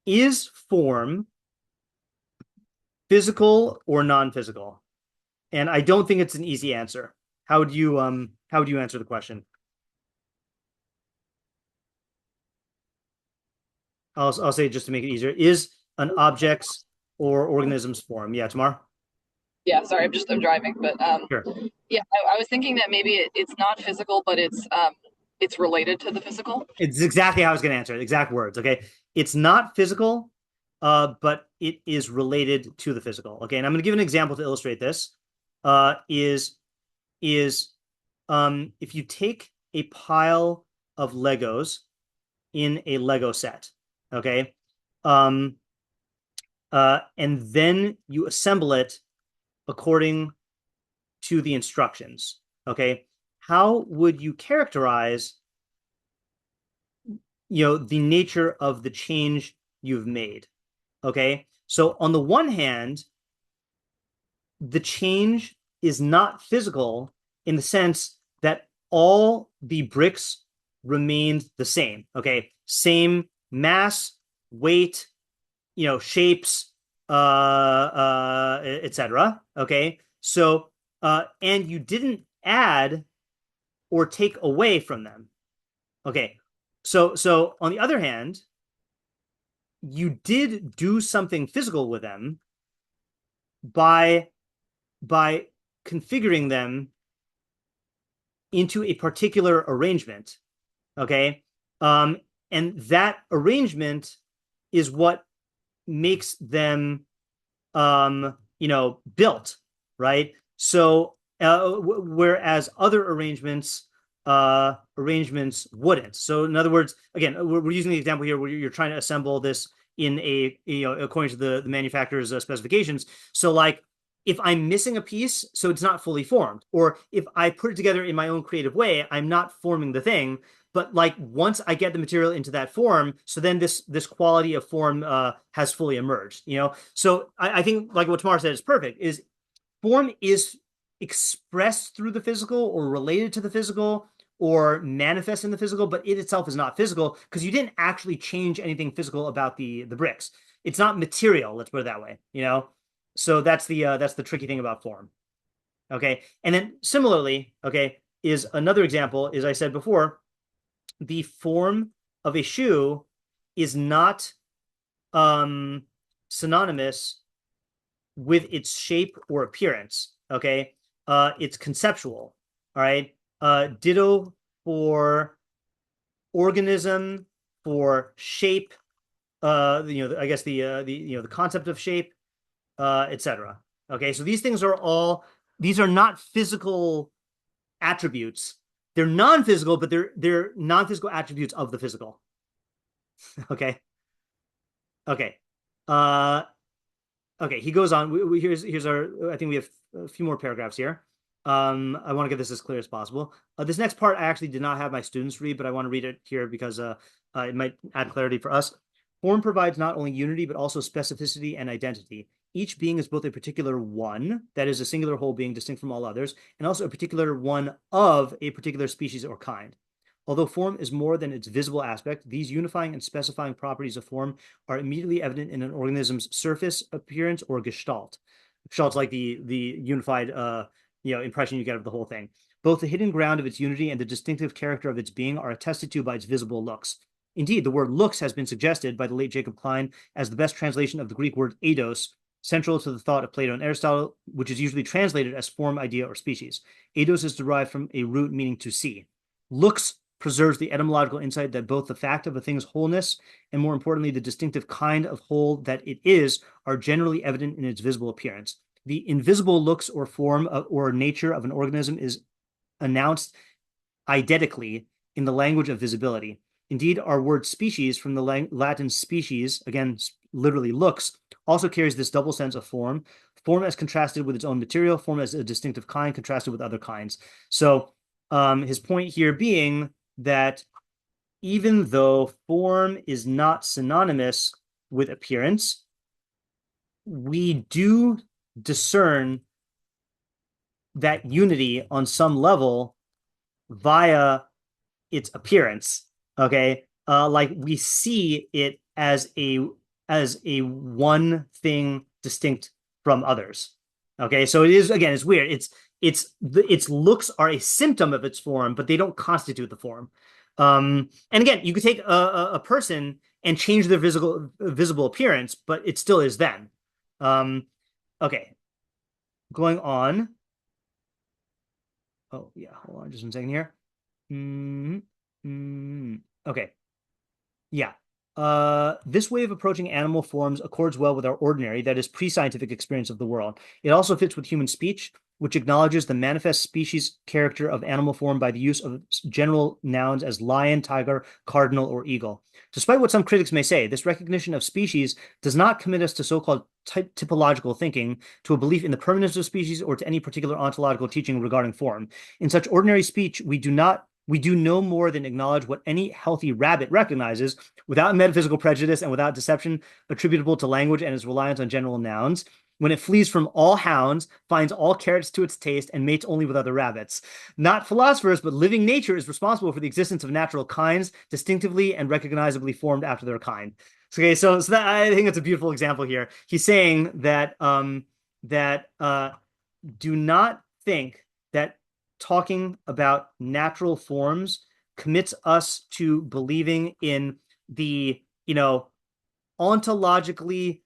Is form physical or non-physical? And I don't think it's an easy answer. How would you answer the question? I'll say just to make it easier, is an object's or organism's form. Yeah, Tamar? Yeah, sorry, I'm driving, but Sure. yeah, I was thinking that maybe it's not physical, but it's related to the physical. It's exactly how I was going to answer it. Exact words. Okay. It's not physical, but it is related to the physical. Okay. And I'm going to give an example to illustrate this. Is if you take a pile of Legos in a Lego set, okay, and then you assemble it according to the instructions, okay, how would you characterize, the nature of the change you've made? Okay, so on the one hand, the change is not physical in the sense that all the bricks remained the same. Okay, same mass, weight, shapes, etc. Okay, so and you didn't add or take away from them. Okay, so on the other hand, you did do something physical with them by configuring them into a particular arrangement. Okay, and that arrangement is what makes them built, right? So whereas other arrangements wouldn't. So in other words, again, we're using the example here where you're trying to assemble this in according to the manufacturer's specifications. So like if I'm missing a piece, so it's not fully formed, or if I put it together in my own creative way, I'm not forming the thing. But like once I get the material into that form, so then this quality of form has fully emerged. So I think like what Tamar said is perfect. Is form is expressed through the physical or related to the physical or manifest in the physical, but it itself is not physical because you didn't actually change anything physical about the bricks. It's not material. Let's put it that way. So that's the tricky thing about form. Okay, and then similarly, okay, is another example. As I said before, the form of a shoe is not synonymous with its shape or appearance. Okay, it's conceptual. All right. Ditto for organism, for shape. I guess the concept of shape, etc. Okay, so these are not physical attributes. They're non-physical, but they're non-physical attributes of the physical. Okay. Okay. Okay. He goes on. Here's our. I think we have a few more paragraphs here. I want to get this as clear as possible. This next part I actually did not have my students read, but I want to read it here because it might add clarity for us. Form provides not only unity but also specificity and identity. Each being is both a particular one, that is a singular whole being distinct from all others, and also a particular one of a particular species or kind. Although form is more than its visible aspect, these unifying and specifying properties of form are immediately evident in an organism's surface, appearance, or gestalt. Gestalt's like the unified impression you get of the whole thing. Both the hidden ground of its unity and the distinctive character of its being are attested to by its visible looks. Indeed, the word looks has been suggested by the late Jacob Klein as the best translation of the Greek word eidos, central to the thought of Plato and Aristotle, which is usually translated as form, idea, or species. Eidos is derived from a root meaning to see. Looks preserves the etymological insight that both the fact of a thing's wholeness and, more importantly, the distinctive kind of whole that it is are generally evident in its visible appearance. The invisible looks or form or nature of an organism is announced eidetically in the language of visibility. Indeed, our word species, from the Latin species, again, literally looks, also carries this double sense of form as contrasted with its own material, form as a distinctive kind contrasted with other kinds. So his point here being that even though form is not synonymous with appearance, we do discern that unity on some level via its appearance. Okay, like we see it as a one thing distinct from others. Okay, so it is, again, it's weird. Its looks are a symptom of its form, but they don't constitute the form. And again, you could take a person and change their visible appearance, but it still is them. Okay, going on. Oh yeah, hold on just 1 second here. Mm, okay. Yeah. This way of approaching animal forms accords well with our ordinary, that is, pre-scientific experience of the world. It also fits with human speech, which acknowledges the manifest species character of animal form by the use of general nouns as lion, tiger, cardinal, or eagle. Despite what some critics may say, this recognition of species does not commit us to so-called typological thinking, to a belief in the permanence of species, or to any particular ontological teaching regarding form. In such ordinary speech, we do no more than acknowledge what any healthy rabbit recognizes, without metaphysical prejudice and without deception attributable to language and its reliance on general nouns, when it flees from all hounds, finds all carrots to its taste, and mates only with other rabbits. Not philosophers, but living nature is responsible for the existence of natural kinds, distinctively and recognizably formed after their kind. Okay, so that, I think it's a beautiful example here. He's saying that do not think that talking about natural forms commits us to believing in the, ontologically,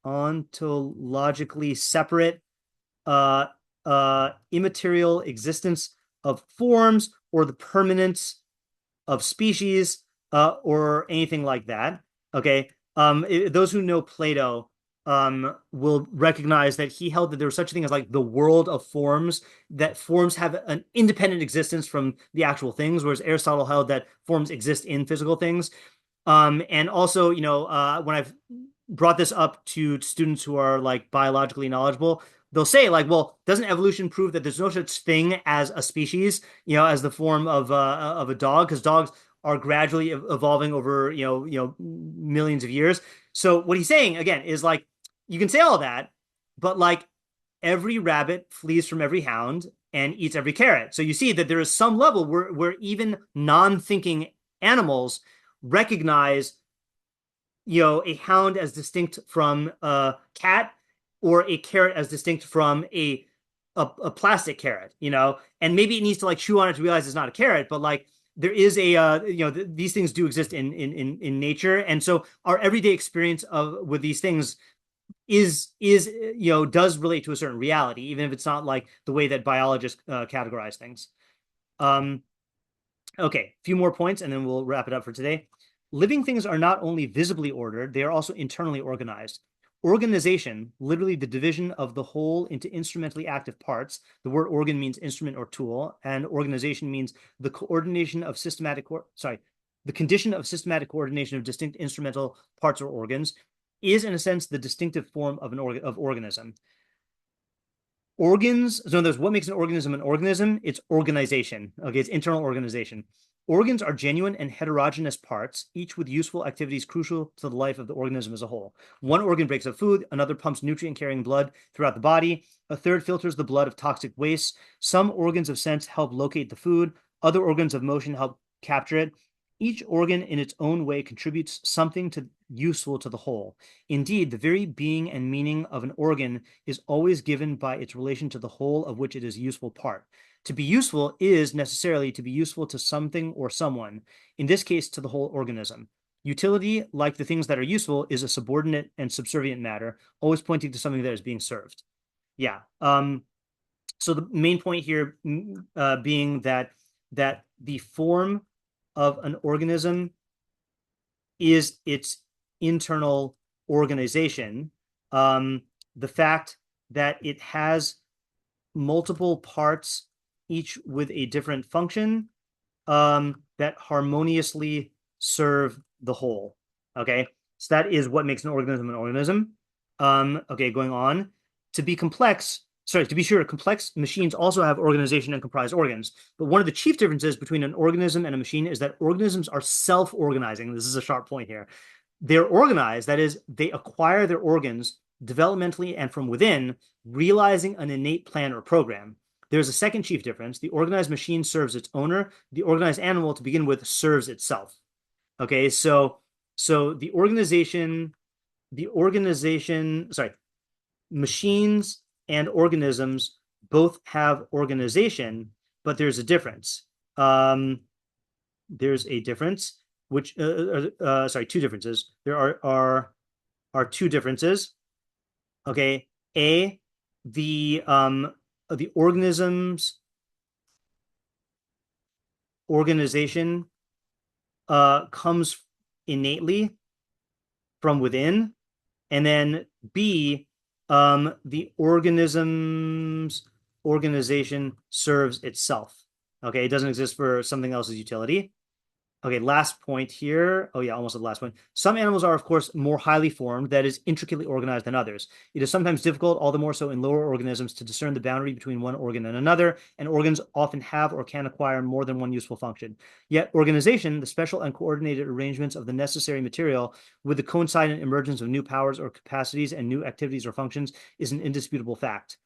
ontologically separate, immaterial existence of forms, or the permanence of species, or anything like that. Okay. Those who know Plato will recognize that he held that there was such a thing as like the world of forms, that forms have an independent existence from the actual things, whereas Aristotle held that forms exist in physical things. And also, when I've brought this up to students who are like biologically knowledgeable, they'll say like, well, doesn't evolution prove that there's no such thing as a species, as the form of a dog? Because dogs are gradually evolving over, millions of years. So what he's saying again is like, you can say all that, but like every rabbit flees from every hound and eats every carrot. So you see that there is some level where even non-thinking animals recognize, a hound as distinct from a cat, or a carrot as distinct from a plastic carrot, and maybe it needs to like chew on it to realize it's not a carrot, but like there is a these things do exist in nature, and so our everyday experience with these things is does relate to a certain reality, even if it's not like the way that biologists categorize things. Okay, a few more points and then we'll wrap it up for today. Living things are not only visibly ordered, they are also internally organized. Organization, literally the division of the whole into instrumentally active parts. The word organ means instrument or tool, and organization means the coordination of the condition of systematic coordination of distinct instrumental parts or organs, is in a sense the distinctive form of organism. Organs, so there's what makes an organism, it's organization. Okay, it's internal organization. Organs are genuine and heterogeneous parts, each with useful activities crucial to the life of the organism as a whole. One organ breaks up food, another pumps nutrient-carrying blood throughout the body, a third filters the blood of toxic waste. Some organs of sense help locate the food, other organs of motion help capture it. Each organ in its own way contributes something useful to the whole. Indeed, the very being and meaning of an organ is always given by its relation to the whole of which it is a useful part. To be useful is necessarily to be useful to something or someone, in this case, to the whole organism. Utility, like the things that are useful, is a subordinate and subservient matter, always pointing to something that is being served. Yeah. So the main point here being that the form of an organism is its internal organization. The fact that it has multiple parts, each with a different function, that harmoniously serve the whole. Okay, so that is what makes an organism an organism. Okay, going on. To be complex, sorry, to be sure, complex machines also have organization and comprise organs. But one of the chief differences between an organism and a machine is that organisms are self-organizing. This is a sharp point here. They're organized, that is, they acquire their organs developmentally and from within, realizing an innate plan or program. There's a second chief difference. The organized machine serves its owner. The organized animal, to begin with, serves itself. Okay, so the organization, sorry, machines and organisms both have organization, but there's a difference. There's a difference, which sorry, two differences. There are two differences. Okay, the organism's organization comes innately from within, and then B, the organism's organization serves itself. Okay, it doesn't exist for something else's utility. Okay, last point here. Oh yeah, almost at the last point. Some animals are, of course, more highly formed, that is, intricately organized than others. It is sometimes difficult, all the more so in lower organisms, to discern the boundary between one organ and another, and organs often have or can acquire more than one useful function. Yet organization, the special and coordinated arrangements of the necessary material with the coincident emergence of new powers or capacities and new activities or functions, is an indisputable fact.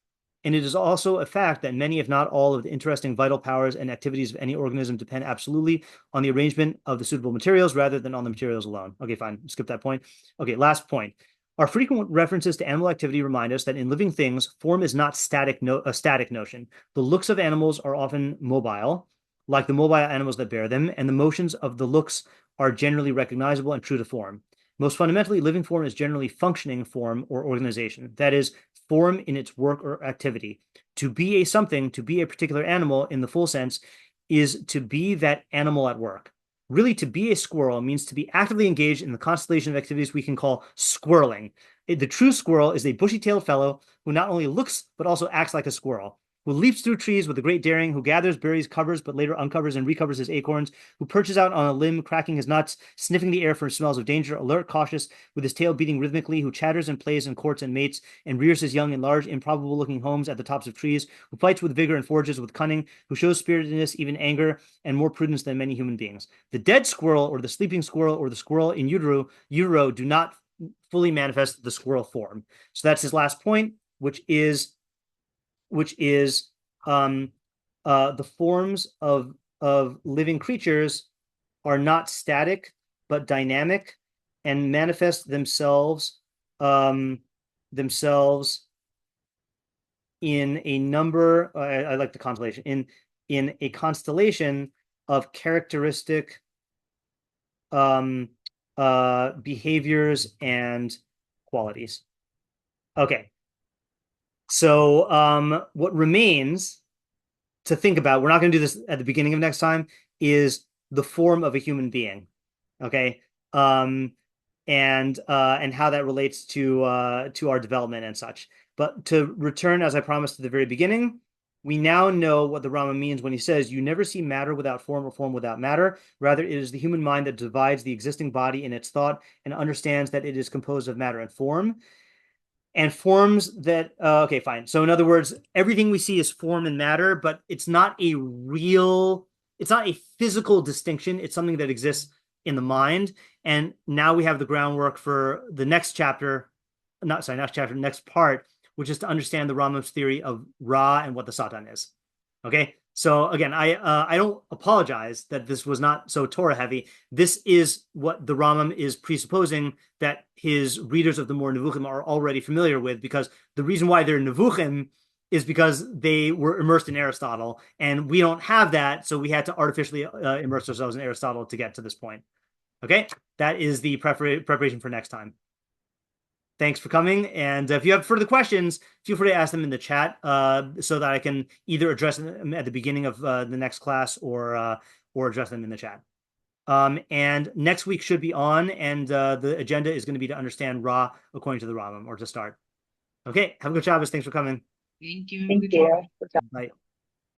And it is also a fact that many, if not all, of the interesting vital powers and activities of any organism depend absolutely on the arrangement of the suitable materials rather than on the materials alone. Okay, fine. Skip that point. Okay, last point. Our frequent references to animal activity remind us that in living things, form is not a static notion. The looks of animals are often mobile, like the mobile animals that bear them, and the motions of the looks are generally recognizable and true to form. Most fundamentally, living form is generally functioning form or organization. That is, form in its work or activity. To be a something, to be a particular animal in the full sense, is to be that animal at work. Really, to be a squirrel means to be actively engaged in the constellation of activities we can call squirreling. The true squirrel is a bushy-tailed fellow who not only looks but also acts like a squirrel, who leaps through trees with a great daring, who gathers berries, covers, but later uncovers and recovers his acorns, who perches out on a limb, cracking his nuts, sniffing the air for smells of danger, alert, cautious, with his tail beating rhythmically, who chatters and plays and courts and mates, and rears his young in large, improbable-looking homes at the tops of trees, who fights with vigor and forges with cunning, who shows spiritedness, even anger, and more prudence than many human beings. The dead squirrel, or the sleeping squirrel, or the squirrel in utero do not fully manifest the squirrel form. So that's his last point, which is the forms of living creatures are not static but dynamic and manifest themselves in a number. I like the constellation in a constellation of characteristic behaviors and qualities. Okay. So what remains to think about, we're not going to do this at the beginning of next time, is the form of a human being. Okay. And how that relates to our development and such. But to return, as I promised at the very beginning, we now know what the Rambam means when he says, you never see matter without form or form without matter. Rather, it is the human mind that divides the existing body in its thought and understands that it is composed of matter and form. And forms that, okay, fine. So in other words, everything we see is form and matter, but it's not a physical distinction. It's something that exists in the mind. And now we have the groundwork for the next chapter, next part, which is to understand the Rambam's theory of Ra and what the Satan is. Okay. So again, I don't apologize that this was not so Torah heavy. This is what the Rambam is presupposing that his readers of the more Nevuchim are already familiar with, because the reason why they're Nevuchim is because they were immersed in Aristotle, and we don't have that, so we had to artificially immerse ourselves in Aristotle to get to this point. Okay, that is the preparation for next time. Thanks for coming. And if you have further questions, feel free to ask them in the chat so that I can either address them at the beginning of the next class or address them in the chat. And next week should be on, and the agenda is going to be to understand Ra according to the Rambam, or to start. Okay, have a good Shabbos. Thanks for coming. Thank you. Thank Good you. job. Bye.